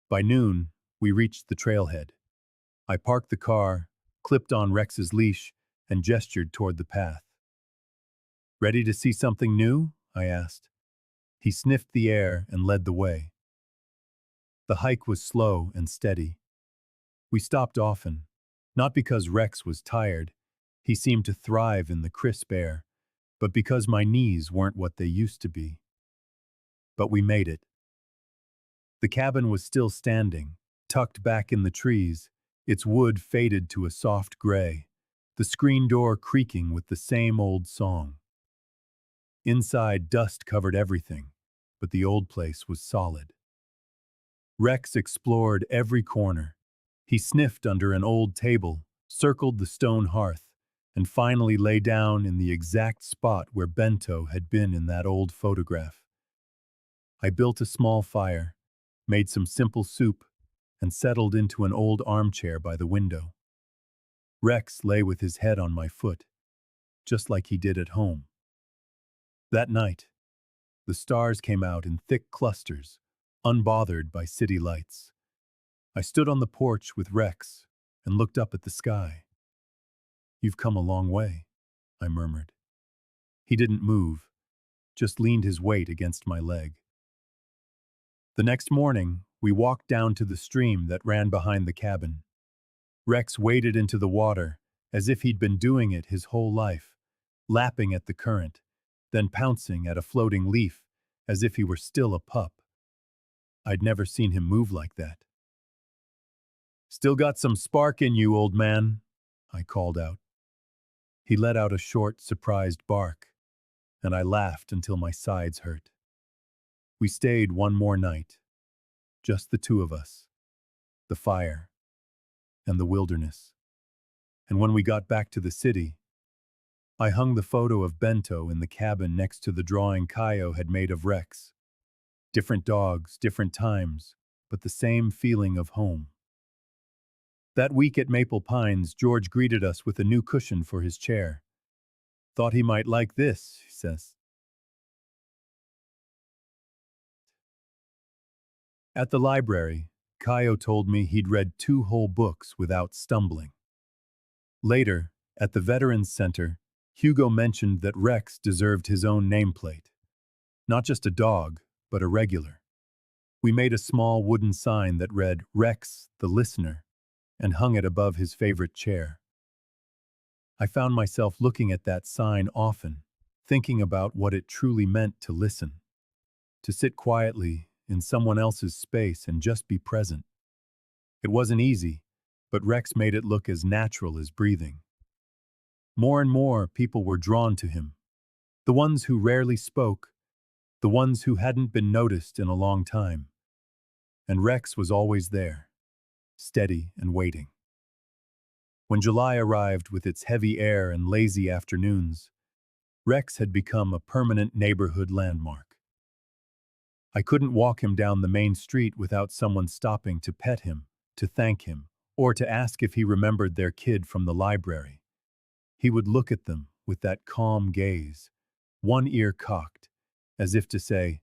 By noon, we reached the trailhead. I parked the car, clipped on Rex's leash, and gestured toward the path. "Ready to see something new?" I asked. He sniffed the air and led the way. The hike was slow and steady. We stopped often, not because Rex was tired, he seemed to thrive in the crisp air, but because my knees weren't what they used to be. But we made it. The cabin was still standing, tucked back in the trees, its wood faded to a soft gray, the screen door creaking with the same old song. Inside, dust covered everything, but the old place was solid. Rex explored every corner. He sniffed under an old table, circled the stone hearth, and finally lay down in the exact spot where Bento had been in that old photograph. I built a small fire, made some simple soup, and settled into an old armchair by the window. Rex lay with his head on my foot, just like he did at home. That night, the stars came out in thick clusters, unbothered by city lights. I stood on the porch with Rex and looked up at the sky. "You've come a long way," I murmured. He didn't move, just leaned his weight against my leg. The next morning, we walked down to the stream that ran behind the cabin. Rex waded into the water as if he'd been doing it his whole life, lapping at the current, then pouncing at a floating leaf as if he were still a pup. I'd never seen him move like that. "Still got some spark in you, old man," I called out. He let out a short, surprised bark, and I laughed until my sides hurt. We stayed one more night, just the two of us, the fire, and the wilderness. And when we got back to the city, I hung the photo of Bento in the cabin next to the drawing Kaio had made of Rex. Different dogs, different times, but the same feeling of home. That week at Maple Pines, George greeted us with a new cushion for his chair. Thought he might like this, he says. At the library, Kaio told me he'd read 2 whole books without stumbling. Later, at the Veterans Center, Hugo mentioned that Rex deserved his own nameplate. Not just a dog, but a regular. We made a small wooden sign that read, "Rex, the listener," and hung it above his favorite chair. I found myself looking at that sign often, thinking about what it truly meant to listen, to sit quietly in someone else's space and just be present. It wasn't easy, but Rex made it look as natural as breathing. More and more people were drawn to him. The ones who rarely spoke, the ones who hadn't been noticed in a long time. And Rex was always there, steady and waiting. When July arrived with its heavy air and lazy afternoons, Rex had become a permanent neighborhood landmark. I couldn't walk him down the main street without someone stopping to pet him, to thank him, or to ask if he remembered their kid from the library. He would look at them with that calm gaze, one ear cocked, as if to say,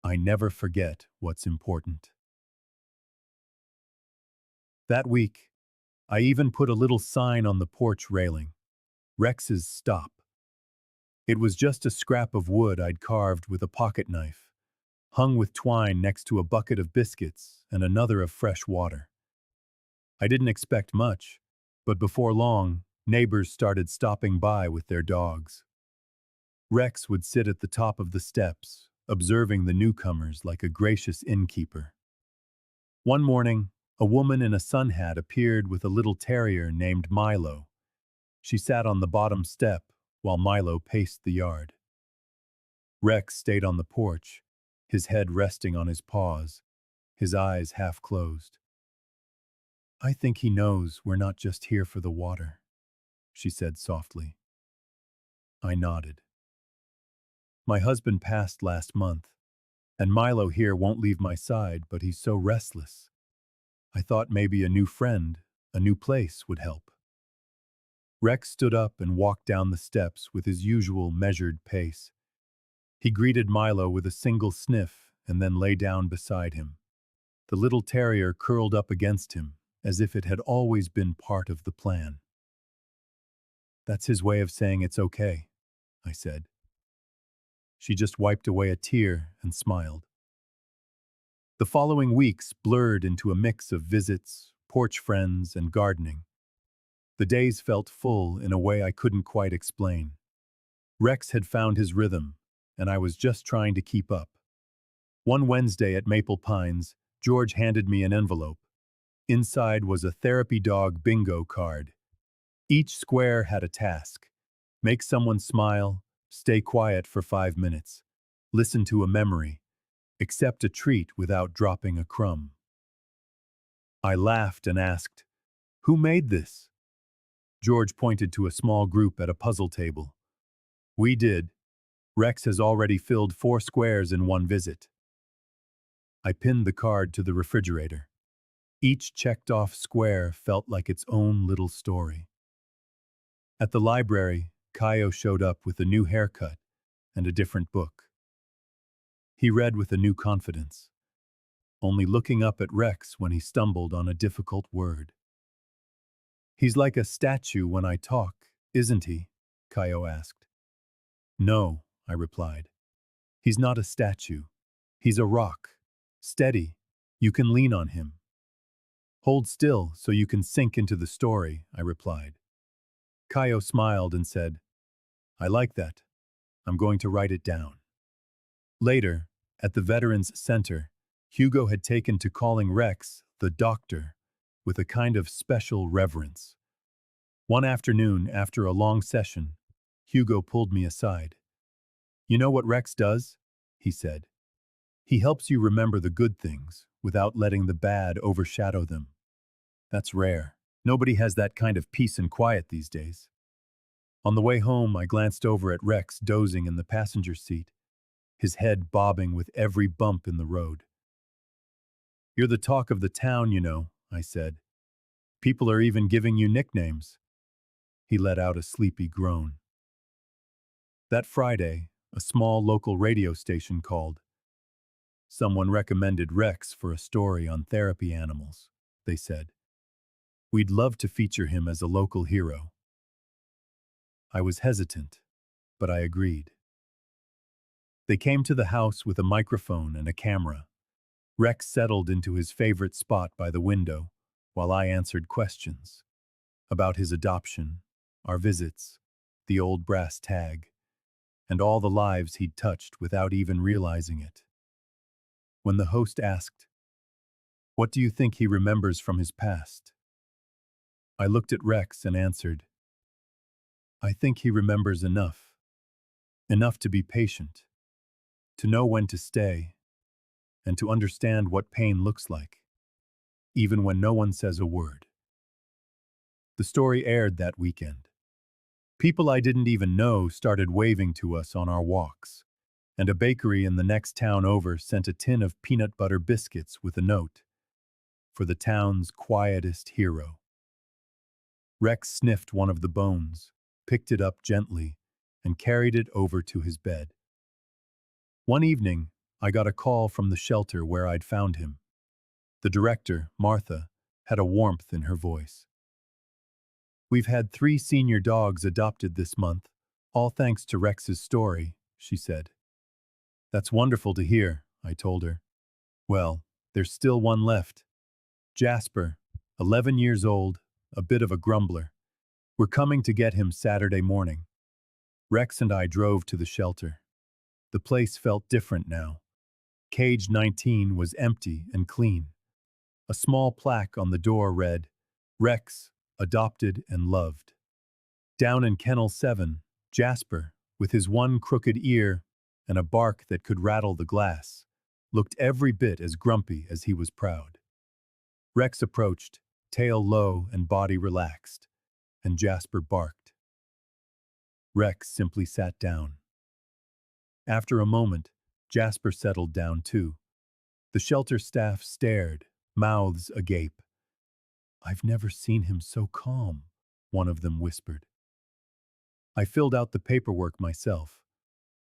"I never forget what's important." That week, I even put a little sign on the porch railing, "Rex's Stop." It was just a scrap of wood I'd carved with a pocket knife, hung with twine next to a bucket of biscuits and another of fresh water. I didn't expect much, but before long, neighbors started stopping by with their dogs. Rex would sit at the top of the steps, observing the newcomers like a gracious innkeeper. One morning, a woman in a sun hat appeared with a little terrier named Milo. She sat on the bottom step while Milo paced the yard. Rex stayed on the porch, his head resting on his paws, his eyes half closed. "I think he knows we're not just here for the water," she said softly. I nodded. "My husband passed last month, and Milo here won't leave my side, but he's so restless. I thought maybe a new friend, a new place would help." Rex stood up and walked down the steps with his usual measured pace. He greeted Milo with a single sniff and then lay down beside him. The little terrier curled up against him, as if it had always been part of the plan. "That's his way of saying it's okay," I said. She just wiped away a tear and smiled. The following weeks blurred into a mix of visits, porch friends, and gardening. The days felt full in a way I couldn't quite explain. Rex had found his rhythm, and I was just trying to keep up. One Wednesday at Maple Pines, George handed me an envelope. Inside was a therapy dog bingo card. Each square had a task: make someone smile, stay quiet for 5 minutes, listen to a memory, accept a treat without dropping a crumb. I laughed and asked, "Who made this?" George pointed to a small group at a puzzle table. "We did. Rex has already filled 4 squares in one visit." I pinned the card to the refrigerator. Each checked-off square felt like its own little story. At the library, Kaio showed up with a new haircut and a different book. He read with a new confidence, only looking up at Rex when he stumbled on a difficult word. "He's like a statue when I talk, isn't he?" Kaio asked. "No," I replied. "He's not a statue. He's a rock. Steady. You can lean on him." "Hold still so you can sink into the story," I replied. Kaio smiled and said, "I like that. I'm going to write it down." Later, at the Veterans Center, Hugo had taken to calling Rex the doctor with a kind of special reverence. One afternoon, after a long session, Hugo pulled me aside. "You know what Rex does?" he said. He helps you remember the good things without letting the bad overshadow them. That's rare. Nobody has that kind of peace and quiet these days. On the way home, I glanced over at Rex dozing in the passenger seat, his head bobbing with every bump in the road. "You're the talk of the town, you know," I said. "People are even giving you nicknames." He let out a sleepy groan. That Friday, a small local radio station called. "Someone recommended Rex for a story on therapy animals," they said. "We'd love to feature him as a local hero." I was hesitant, but I agreed. They came to the house with a microphone and a camera. Rex settled into his favorite spot by the window, while I answered questions about his adoption, our visits, the old brass tag, and all the lives he'd touched without even realizing it. When the host asked, "What do you think he remembers from his past?" I looked at Rex and answered, "I think he remembers enough. Enough to be patient, to know when to stay, and to understand what pain looks like, even when no one says a word." The story aired that weekend. People I didn't even know started waving to us on our walks, and a bakery in the next town over sent a tin of peanut butter biscuits with a note, "For the town's quietest hero." Rex sniffed one of the bones, picked it up gently, and carried it over to his bed. One evening, I got a call from the shelter where I'd found him. The director, Martha, had a warmth in her voice. "We've had 3 senior dogs adopted this month, all thanks to Rex's story," she said. "That's wonderful to hear," I told her. "Well, there's still one left. Jasper, 11 years old, a bit of a grumbler. We're coming to get him Saturday morning." Rex and I drove to the shelter. The place felt different now. Cage 19 was empty and clean. A small plaque on the door read, "Rex, adopted and loved." Down in Kennel 7, Jasper, with his one crooked ear and a bark that could rattle the glass, looked every bit as grumpy as he was proud. Rex approached, tail low and body relaxed, and Jasper barked. Rex simply sat down. After a moment, Jasper settled down too. The shelter staff stared, mouths agape. "I've never seen him so calm," one of them whispered. I filled out the paperwork myself.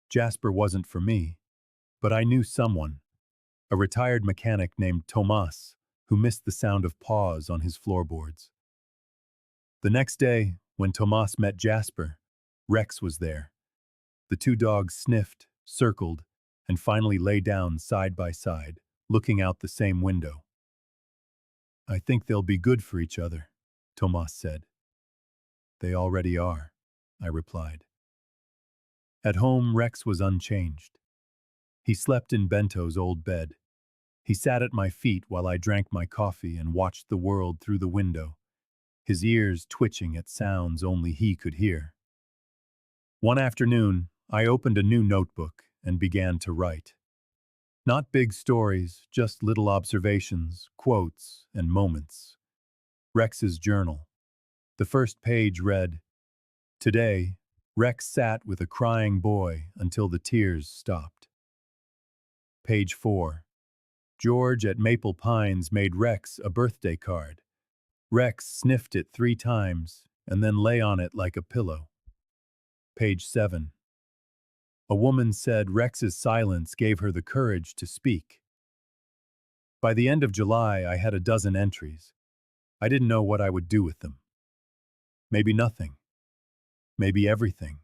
Jasper wasn't for me, but I knew someone, a retired mechanic named Tomas, who missed the sound of paws on his floorboards. The next day, when Tomas met Jasper, Rex was there. The 2 dogs sniffed, circled, and finally lay down side by side, looking out the same window. "I think they'll be good for each other," Tomas said. "They already are," I replied. At home, Rex was unchanged. He slept in Bento's old bed. He sat at my feet while I drank my coffee and watched the world through the window, his ears twitching at sounds only he could hear. One afternoon, I opened a new notebook and began to write. Not big stories, just little observations, quotes, and moments. Rex's journal. The first page read, "Today, Rex sat with a crying boy until the tears stopped." Page 4. George at Maple Pines made Rex a birthday card. Rex sniffed it 3 times and then lay on it like a pillow. Page 7. A woman said Rex's silence gave her the courage to speak. By the end of July, I had a dozen entries. I didn't know what I would do with them. Maybe nothing. Maybe everything.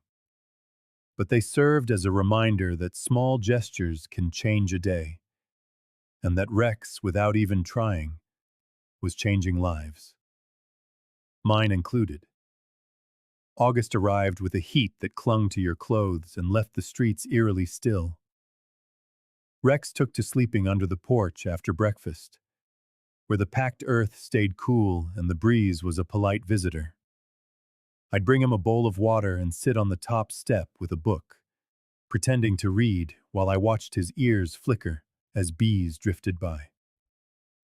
But they served as a reminder that small gestures can change a day, and that Rex, without even trying, was changing lives. Mine included. August arrived with a heat that clung to your clothes and left the streets eerily still. Rex took to sleeping under the porch after breakfast, where the packed earth stayed cool and the breeze was a polite visitor. I'd bring him a bowl of water and sit on the top step with a book, pretending to read while I watched his ears flicker as bees drifted by.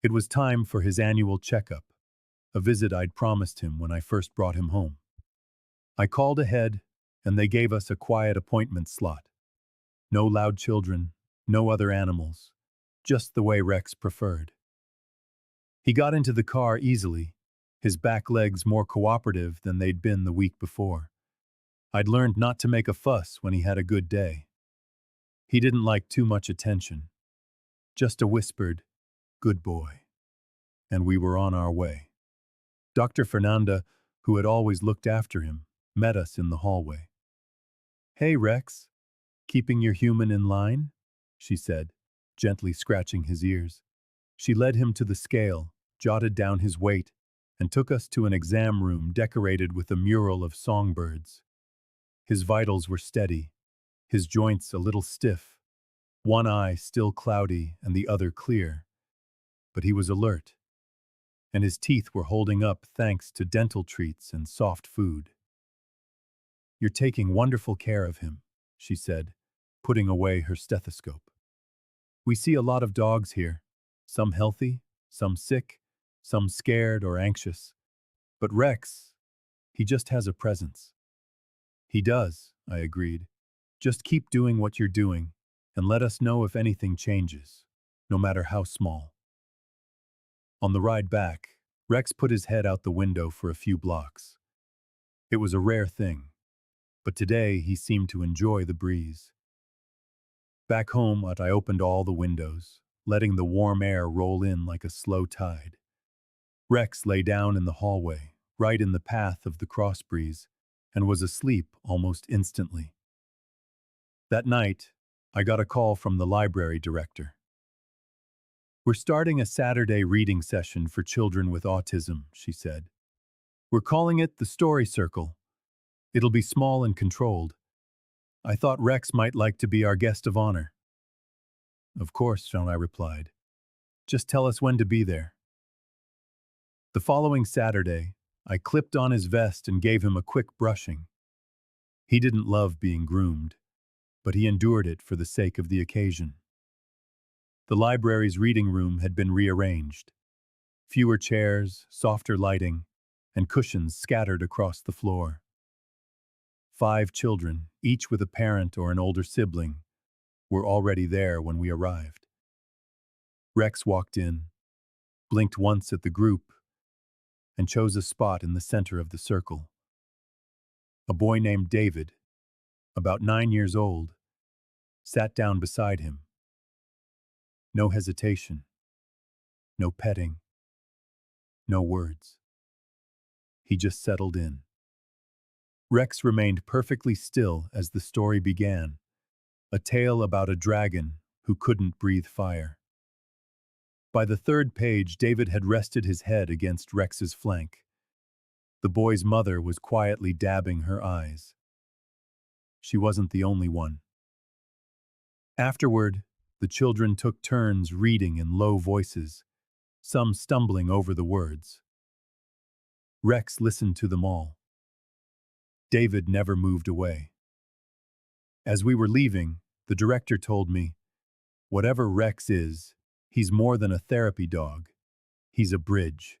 It was time for his annual checkup, a visit I'd promised him when I first brought him home. I called ahead, and they gave us a quiet appointment slot. No loud children, no other animals, just the way Rex preferred. He got into the car easily, his back legs more cooperative than they'd been the week before. I'd learned not to make a fuss when he had a good day. He didn't like too much attention, just a whispered, "Good boy." And we were on our way. Dr. Fernanda, who had always looked after him, met us in the hallway. "Hey, Rex, keeping your human in line?" she said, gently scratching his ears. She led him to the scale, jotted down his weight, and took us to an exam room decorated with a mural of songbirds. His vitals were steady, his joints a little stiff, one eye still cloudy and the other clear. But he was alert, and his teeth were holding up thanks to dental treats and soft food. "You're taking wonderful care of him," she said, putting away her stethoscope. "We see a lot of dogs here, some healthy, some sick, some scared or anxious. But Rex, he just has a presence." "He does," I agreed. "Just keep doing what you're doing, and let us know if anything changes, no matter how small." On the ride back, Rex put his head out the window for a few blocks. It was a rare thing, but today he seemed to enjoy the breeze. Back home, I opened all the windows, letting the warm air roll in like a slow tide. Rex lay down in the hallway, right in the path of the cross breeze, and was asleep almost instantly. That night, I got a call from the library director. "We're starting a Saturday reading session for children with autism," she said. "We're calling it the Story Circle. It'll be small and controlled. I thought Rex might like to be our guest of honor." "Of course," I replied. "Just tell us when to be there." The following Saturday, I clipped on his vest and gave him a quick brushing. He didn't love being groomed, but he endured it for the sake of the occasion. The library's reading room had been rearranged. Fewer chairs, softer lighting, and cushions scattered across the floor. 5 children, each with a parent or an older sibling, were already there when we arrived. Rex walked in, blinked once at the group, and chose a spot in the center of the circle. A boy named David, about 9 years old, sat down beside him. No hesitation, no petting, no words. He just settled in. Rex remained perfectly still as the story began, a tale about a dragon who couldn't breathe fire. By the 3rd page, David had rested his head against Rex's flank. The boy's mother was quietly dabbing her eyes. She wasn't the only one. Afterward, the children took turns reading in low voices, some stumbling over the words. Rex listened to them all. David never moved away. As we were leaving, the director told me, "Whatever Rex is, he's more than a therapy dog. He's a bridge."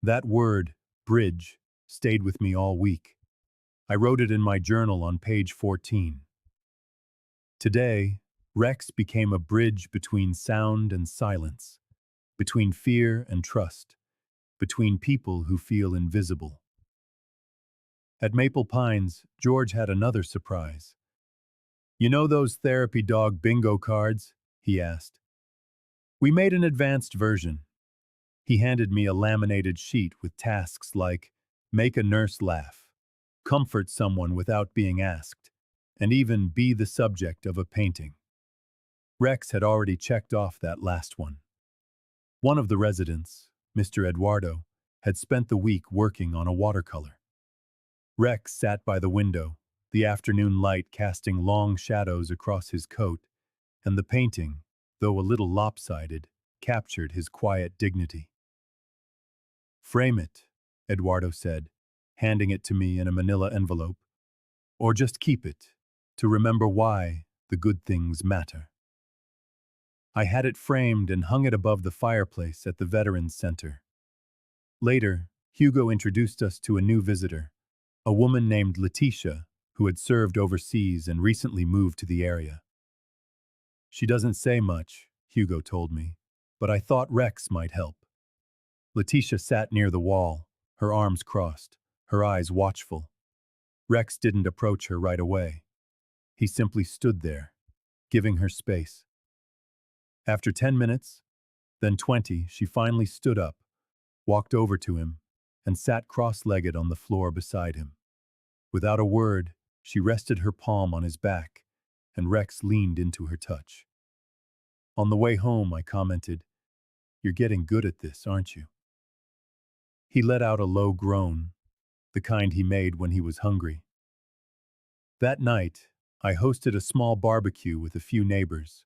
That word, bridge, stayed with me all week. I wrote it in my journal on page 14. Today, Rex became a bridge between sound and silence, between fear and trust, between people who feel invisible. At Maple Pines, George had another surprise. "You know those therapy dog bingo cards?" he asked. "We made an advanced version." He handed me a laminated sheet with tasks like make a nurse laugh, comfort someone without being asked, and even be the subject of a painting. Rex had already checked off that last one. One of the residents, Mr. Eduardo, had spent the week working on a watercolor. Rex sat by the window, the afternoon light casting long shadows across his coat, and the painting, though a little lopsided, captured his quiet dignity. "Frame it," Eduardo said, handing it to me in a manila envelope. "Or just keep it, to remember why the good things matter." I had it framed and hung it above the fireplace at the Veterans Center. Later, Hugo introduced us to a new visitor, a woman named Letitia, who had served overseas and recently moved to the area. She doesn't say much, Hugo told me, but I thought Rex might help. Letitia sat near the wall, her arms crossed, her eyes watchful. Rex didn't approach her right away. He simply stood there, giving her space. After 10 minutes, then 20, she finally stood up, walked over to him, and sat cross-legged on the floor beside him. Without a word, she rested her palm on his back, and Rex leaned into her touch. On the way home, I commented, "You're getting good at this, aren't you?" He let out a low groan, the kind he made when he was hungry. That night, I hosted a small barbecue with a few neighbors.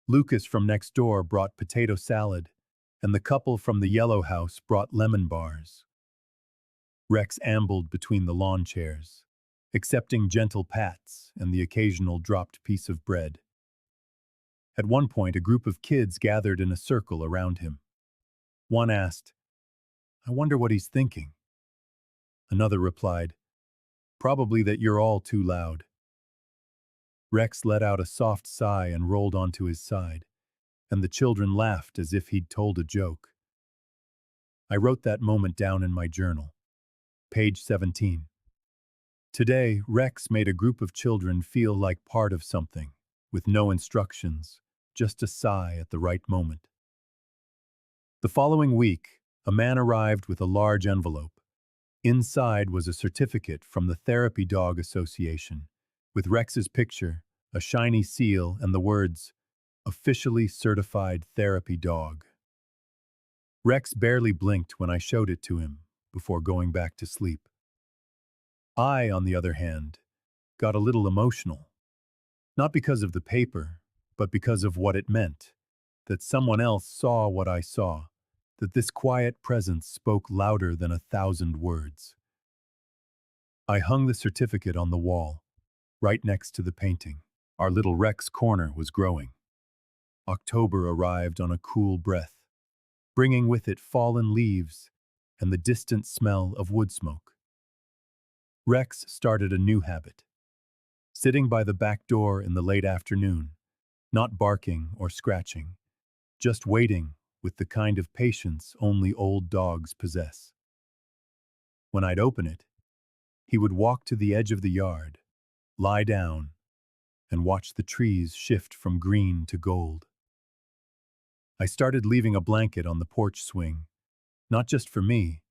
Lucas from next door brought potato salad, and the couple from the yellow house brought lemon bars. Rex ambled between the lawn chairs, accepting gentle pats and the occasional dropped piece of bread. At one point, a group of kids gathered in a circle around him. One asked, "I wonder what he's thinking." Another replied, "Probably that you're all too loud." Rex let out a soft sigh and rolled onto his side, and the children laughed as if he'd told a joke. I wrote that moment down in my journal. Page 17. Today, Rex made a group of children feel like part of something, with no instructions, just a sigh at the right moment. The following week, a man arrived with a large envelope. Inside was a certificate from the Therapy Dog Association, with Rex's picture, a shiny seal, and the words, "Officially Certified Therapy Dog." Rex barely blinked when I showed it to him, before going back to sleep. I, on the other hand, got a little emotional. Not because of the paper, but because of what it meant. That someone else saw what I saw. That this quiet presence spoke louder than 1,000 words. I hung the certificate on the wall, right next to the painting. Our little Rex corner was growing. October arrived on a cool breath, bringing with it fallen leaves and the distant smell of wood smoke. Rex started a new habit. Sitting by the back door in the late afternoon, not barking or scratching, just waiting with the kind of patience only old dogs possess. When I'd open it, he would walk to the edge of the yard, lie down, and watch the trees shift from green to gold. I started leaving a blanket on the porch swing, not just for me,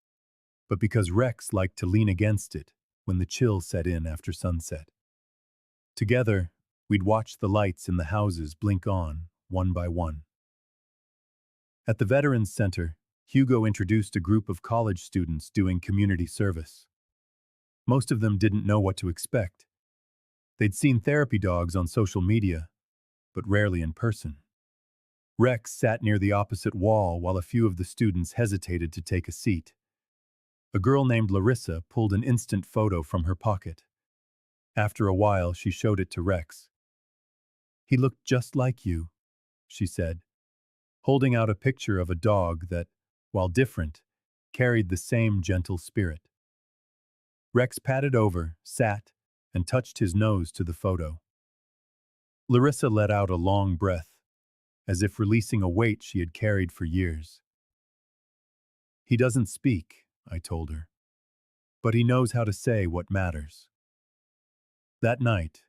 but because Rex liked to lean against it when the chill set in after sunset. Together, we'd watch the lights in the houses blink on, one by one. At the Veterans Center, Hugo introduced a group of college students doing community service. Most of them didn't know what to expect. They'd seen therapy dogs on social media, but rarely in person. Rex sat near the opposite wall while a few of the students hesitated to take a seat. A girl named Larissa pulled an instant photo from her pocket. After a while, she showed it to Rex. "He looked just like you," she said, holding out a picture of a dog that, while different, carried the same gentle spirit. Rex patted over, sat, and touched his nose to the photo. Larissa let out a long breath, as if releasing a weight she had carried for years. "He doesn't speak," I told her, "but he knows how to say what matters." That night,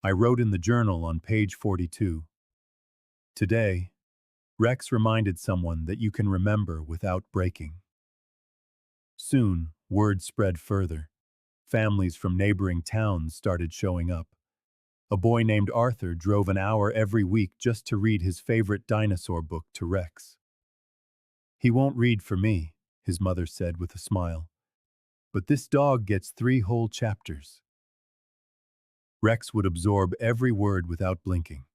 I wrote in the journal on page 42, "Today, Rex reminded someone that you can remember without breaking." Soon, word spread further. Families from neighboring towns started showing up. A boy named Arthur drove an hour every week just to read his favorite dinosaur book to Rex. "He won't read for me," his mother said with a smile. "But this dog gets 3 whole chapters." Rex would absorb every word without blinking.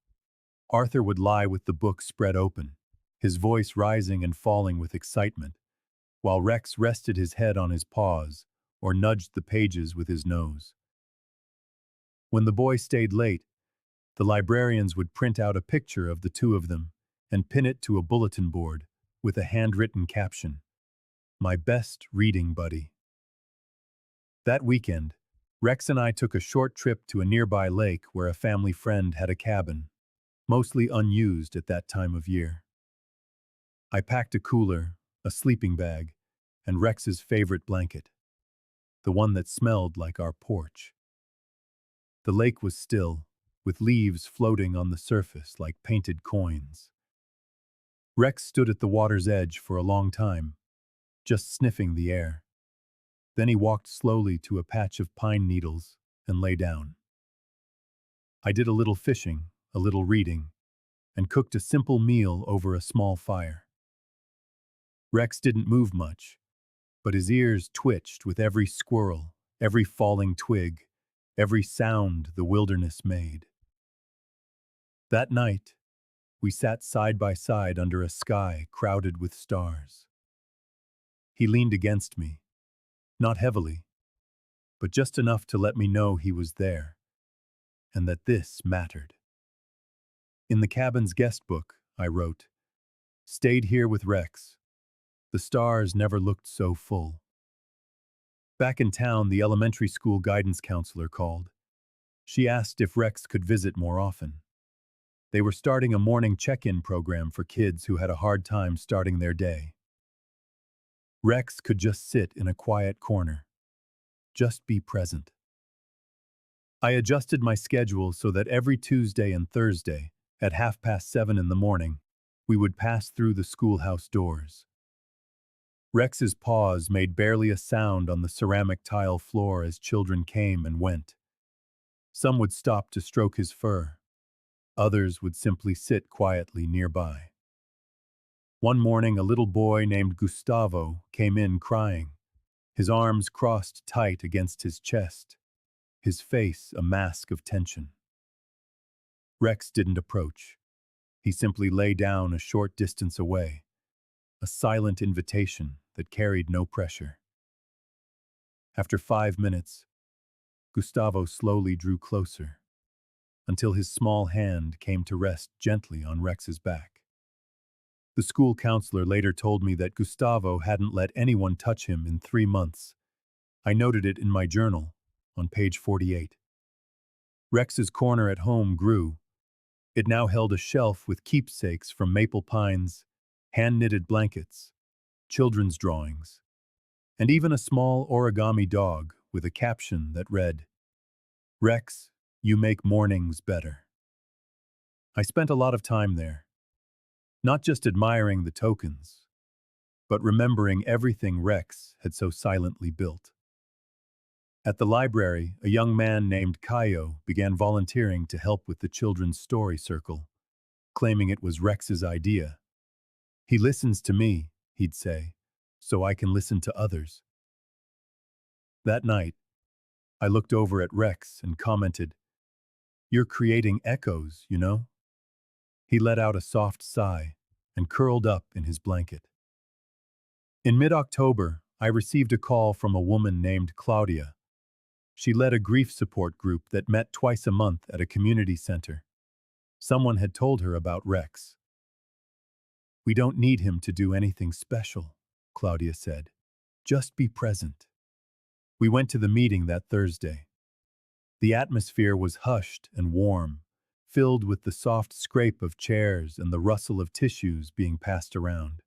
Arthur would lie with the book spread open, his voice rising and falling with excitement, while Rex rested his head on his paws or nudged the pages with his nose. When the boy stayed late, The librarians would print out a picture of the two of them and pin it to a bulletin board with a handwritten caption, "My best reading buddy." That weekend, Rex and I took a short trip to a nearby lake where a family friend had a cabin, mostly unused at that time of year. I packed a cooler, a sleeping bag, and Rex's favorite blanket, the one that smelled like our porch. The lake was still, with leaves floating on the surface like painted coins. Rex stood at the water's edge for a long time, just sniffing the air. Then he walked slowly to a patch of pine needles and lay down. I did a little fishing, a little reading, and cooked a simple meal over a small fire. Rex didn't move much, but his ears twitched with every squirrel, every falling twig, every sound the wilderness made. That night, we sat side by side under a sky crowded with stars. He leaned against me, not heavily, but just enough to let me know he was there, and that this mattered. In the cabin's guest book, I wrote, "Stayed here with Rex. The stars never looked so full." Back in town, the elementary school guidance counselor called. She asked if Rex could visit more often. They were starting a morning check-in program for kids who had a hard time starting their day. Rex could just sit in a quiet corner. Just be present. I adjusted my schedule so that every Tuesday and Thursday, at 7:30 in the morning, we would pass through the schoolhouse doors. Rex's paws made barely a sound on the ceramic tile floor as children came and went. Some would stop to stroke his fur. Others would simply sit quietly nearby. One morning, a little boy named Gustavo came in crying, his arms crossed tight against his chest, his face a mask of tension. Rex didn't approach. He simply lay down a short distance away, a silent invitation that carried no pressure. After 5 minutes, Gustavo slowly drew closer, until his small hand came to rest gently on Rex's back. The school counselor later told me that Gustavo hadn't let anyone touch him in 3 months. I noted it in my journal, on page 48. Rex's corner at home grew. It now held a shelf with keepsakes from maple pines, hand-knitted blankets, children's drawings, and even a small origami dog with a caption that read, "Rex, you make mornings better." I spent a lot of time there, not just admiring the tokens, but remembering everything Rex had so silently built. At the library, a young man named Caio began volunteering to help with the children's story circle, claiming it was Rex's idea. "He listens to me," he'd say, "so I can listen to others." That night, I looked over at Rex and commented, "You're creating echoes, you know?" He let out a soft sigh and curled up in his blanket. In mid-October, I received a call from a woman named Claudia. She led a grief support group that met twice a month at a community center. Someone had told her about Rex. "We don't need him to do anything special," Claudia said. "Just be present." We went to the meeting that Thursday. The atmosphere was hushed and warm, filled with the soft scrape of chairs and the rustle of tissues being passed around.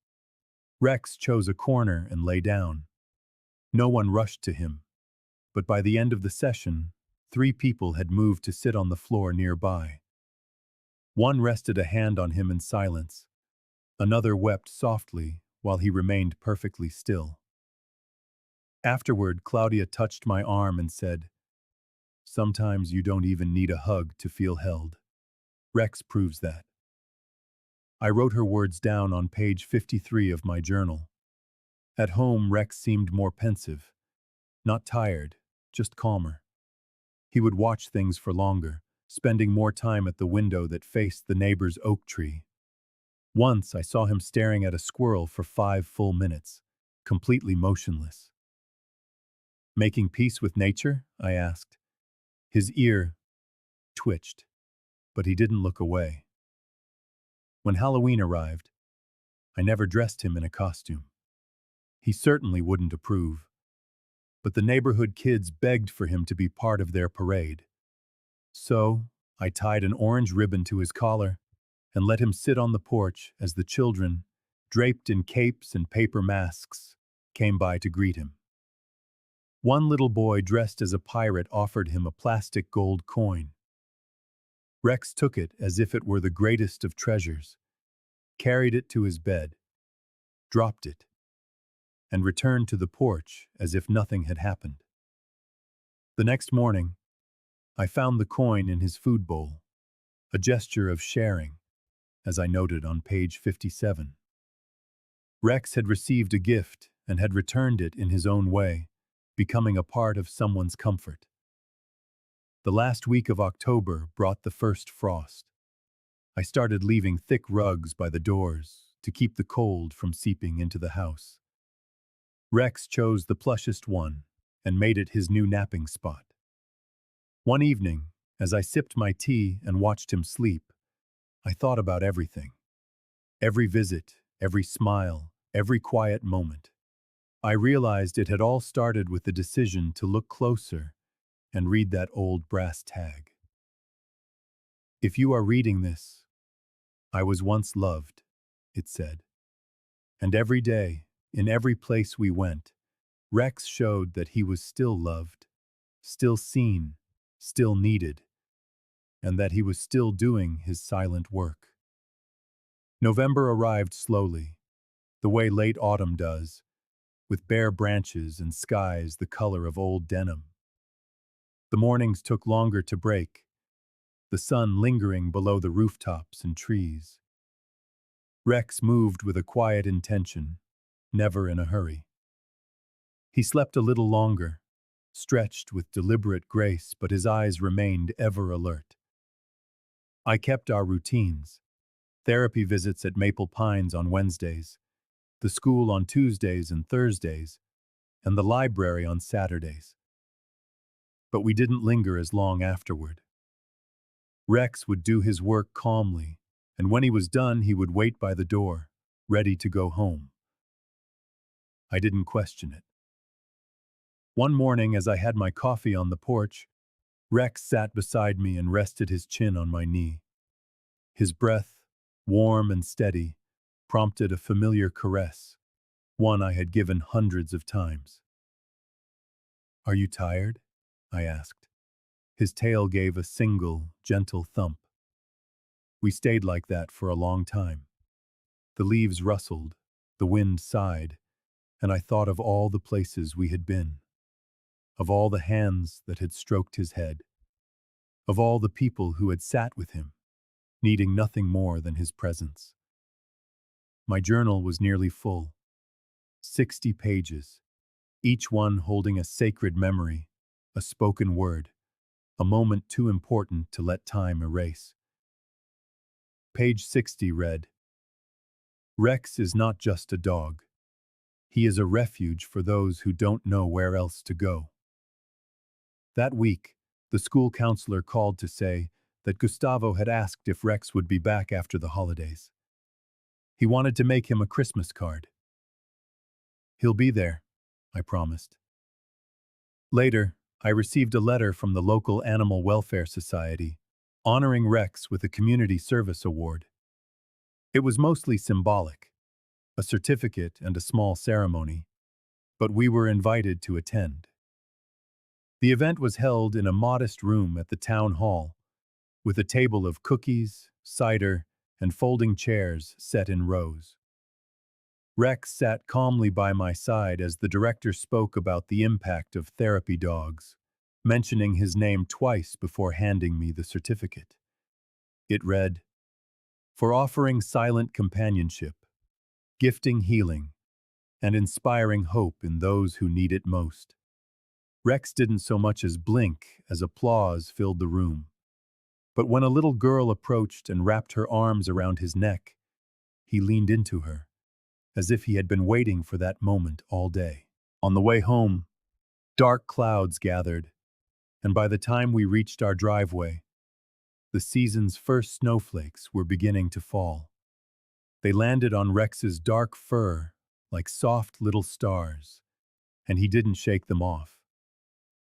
Rex chose a corner and lay down. No one rushed to him, but by the end of the session, 3 people had moved to sit on the floor nearby. One rested a hand on him in silence. Another wept softly while he remained perfectly still. Afterward, Claudia touched my arm and said, "Sometimes you don't even need a hug to feel held. Rex proves that." I wrote her words down on page 53 of my journal. At home, Rex seemed more pensive. Not tired, just calmer. He would watch things for longer, spending more time at the window that faced the neighbor's oak tree. Once I saw him staring at a squirrel for 5 full minutes, completely motionless. "Making peace with nature?" I asked. His ear twitched. but he didn't look away. When Halloween arrived, I never dressed him in a costume. He certainly wouldn't approve, but the neighborhood kids begged for him to be part of their parade. So, I tied an orange ribbon to his collar and let him sit on the porch as the children, draped in capes and paper masks, came by to greet him. One little boy dressed as a pirate offered him a plastic gold coin. Rex took it as if it were the greatest of treasures, carried it to his bed, dropped it, and returned to the porch as if nothing had happened. The next morning, I found the coin in his food bowl, a gesture of sharing, as I noted on page 57. Rex had received a gift and had returned it in his own way, becoming a part of someone's comfort. The last week of October brought the first frost. I started leaving thick rugs by the doors to keep the cold from seeping into the house. Rex chose the plushest one and made it his new napping spot. One evening, as I sipped my tea and watched him sleep, I thought about everything. Every visit, every smile, every quiet moment. I realized it had all started with the decision to look closer and read that old brass tag. If you are reading this, I was once loved, it said. And every day, in every place we went, Rex showed that he was still loved, still seen, still needed, and that he was still doing his silent work. November arrived slowly, the way late autumn does, with bare branches and skies the color of old denim. The mornings took longer to break, the sun lingering below the rooftops and trees. Rex moved with a quiet intention, never in a hurry. He slept a little longer, stretched with deliberate grace, but his eyes remained ever alert. I kept our routines: therapy visits at Maple Pines on Wednesdays, the school on Tuesdays and Thursdays, and the library on Saturdays. But we didn't linger as long afterward. Rex would do his work calmly, and when he was done, he would wait by the door, ready to go home. I didn't question it. One morning, as I had my coffee on the porch, Rex sat beside me and rested his chin on my knee. His breath, warm and steady, prompted a familiar caress, one I had given hundreds of times. "Are you tired?" I asked. His tail gave a single, gentle thump. We stayed like that for a long time. The leaves rustled, the wind sighed, and I thought of all the places we had been, of all the hands that had stroked his head, of all the people who had sat with him, needing nothing more than his presence. My journal was nearly full, 60 pages, each one holding a sacred memory, a spoken word, a moment too important to let time erase. Page 60 read, "Rex is not just a dog. He is a refuge for those who don't know where else to go." That week, the school counselor called to say that Gustavo had asked if Rex would be back after the holidays. He wanted to make him a Christmas card. "He'll be there," I promised. Later, I received a letter from the local Animal Welfare Society, honoring Rex with a Community Service Award. It was mostly symbolic, a certificate and a small ceremony, but we were invited to attend. The event was held in a modest room at the town hall, with a table of cookies, cider, and folding chairs set in rows. Rex sat calmly by my side as the director spoke about the impact of therapy dogs, mentioning his name twice before handing me the certificate. It read, "For offering silent companionship, gifting healing, and inspiring hope in those who need it most." Rex didn't so much as blink as applause filled the room. But when a little girl approached and wrapped her arms around his neck, he leaned into her, as if he had been waiting for that moment all day. On the way home, dark clouds gathered, and by the time we reached our driveway, The season's first snowflakes were beginning to fall. They landed on Rex's dark fur like soft little stars, and he didn't shake them off.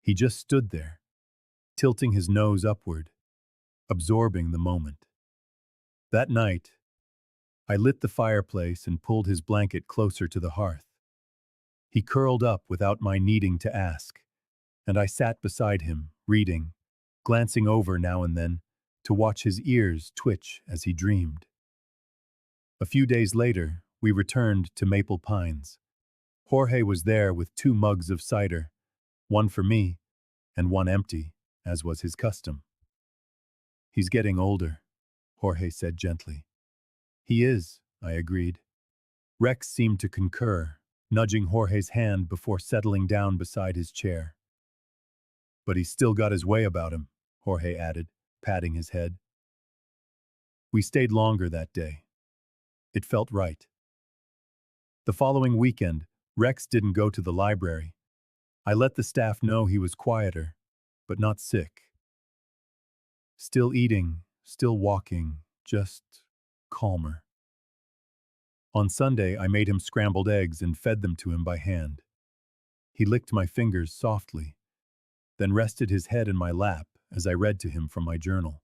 He just stood there, tilting his nose upward, absorbing the moment. That night, I lit the fireplace and pulled his blanket closer to the hearth. He curled up without my needing to ask, and I sat beside him, reading, glancing over now and then to watch his ears twitch as he dreamed. A few days later, we returned to Maple Pines. Jorge was there with 2 mugs of cider, one for me and one empty, as was his custom. "He's getting older," Jorge said gently. "He is," I agreed. Rex seemed to concur, nudging Jorge's hand before settling down beside his chair. "But he's still got his way about him," Jorge added, patting his head. We stayed longer that day. It felt right. The following weekend, Rex didn't go to the library. I let the staff know he was quieter, but not sick. Still eating, still walking, just calmer. On Sunday, I made him scrambled eggs and fed them to him by hand. He licked my fingers softly, then rested his head in my lap as I read to him from my journal.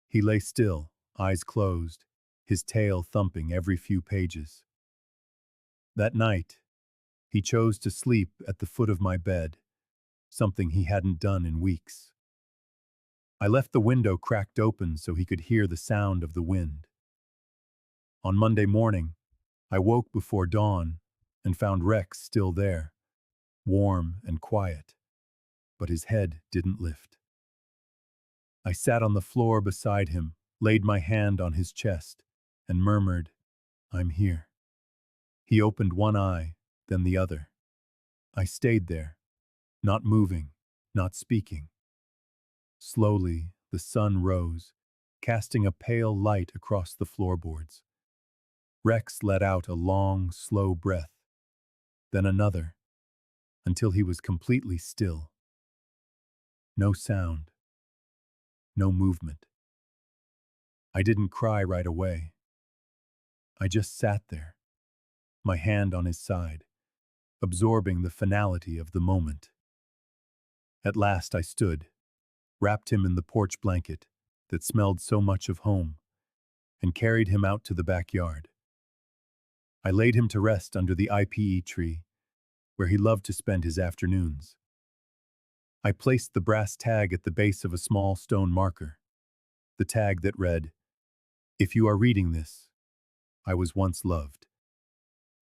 He lay still, eyes closed, his tail thumping every few pages. That night, he chose to sleep at the foot of my bed, something he hadn't done in weeks. I left the window cracked open so he could hear the sound of the wind. On Monday morning, I woke before dawn and found Rex still there, warm and quiet, but his head didn't lift. I sat on the floor beside him, laid my hand on his chest, and murmured, "I'm here." He opened one eye, then the other. I stayed there, not moving, not speaking. Slowly, the sun rose, casting a pale light across the floorboards. Rex let out a long, slow breath, then another, until he was completely still. No sound, no movement. I didn't cry right away. I just sat there, my hand on his side, absorbing the finality of the moment. At last I stood, wrapped him in the porch blanket that smelled so much of home, and carried him out to the backyard. I laid him to rest under the IPE tree, where he loved to spend his afternoons. I placed the brass tag at the base of a small stone marker, the tag that read, "If you are reading this, I was once loved."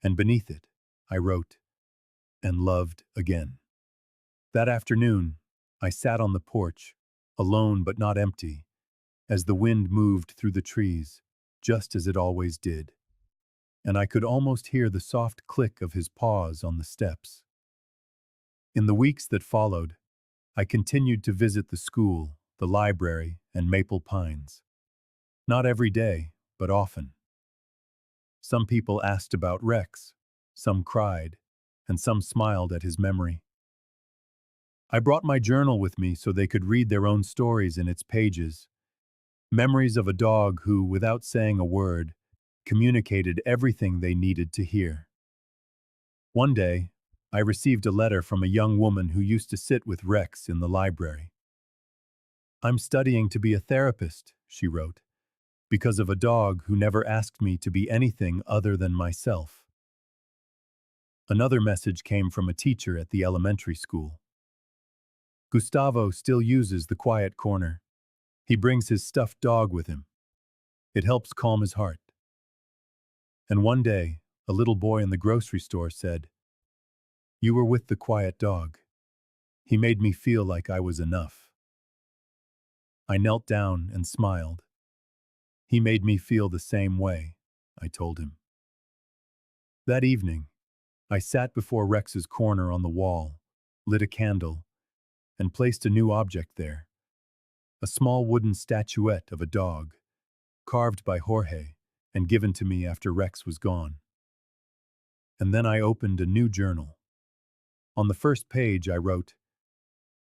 And beneath it, I wrote, "And loved again." That afternoon, I sat on the porch, alone but not empty, as the wind moved through the trees, just as it always did. And I could almost hear the soft click of his paws on the steps. In the weeks that followed, I continued to visit the school, the library, and Maple Pines. Not every day, but often. Some people asked about Rex, some cried, and some smiled at his memory. I brought my journal with me so they could read their own stories in its pages. Memories of a dog who, without saying a word, communicated everything they needed to hear. One day, I received a letter from a young woman who used to sit with Rex in the library. "I'm studying to be a therapist," she wrote, "because of a dog who never asked me to be anything other than myself." Another message came from a teacher at the elementary school. "Gustavo still uses the quiet corner. He brings his stuffed dog with him. It helps calm his heart." And one day, a little boy in the grocery store said, "You were with the quiet dog. He made me feel like I was enough." I knelt down and smiled. "He made me feel the same way," I told him. That evening, I sat before Rex's corner on the wall, lit a candle, and placed a new object there, a small wooden statuette of a dog, carved by Jorge and given to me after Rex was gone. And then I opened a new journal. On the first page I wrote,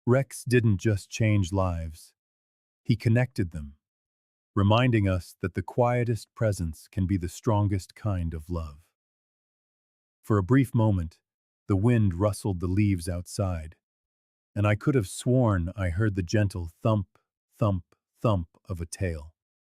"Rex didn't just change lives. He connected them, reminding us that the quietest presence can be the strongest kind of love. For a brief moment, the wind rustled the leaves outside, and I could have sworn I heard the gentle thump, thump, thump of a tail.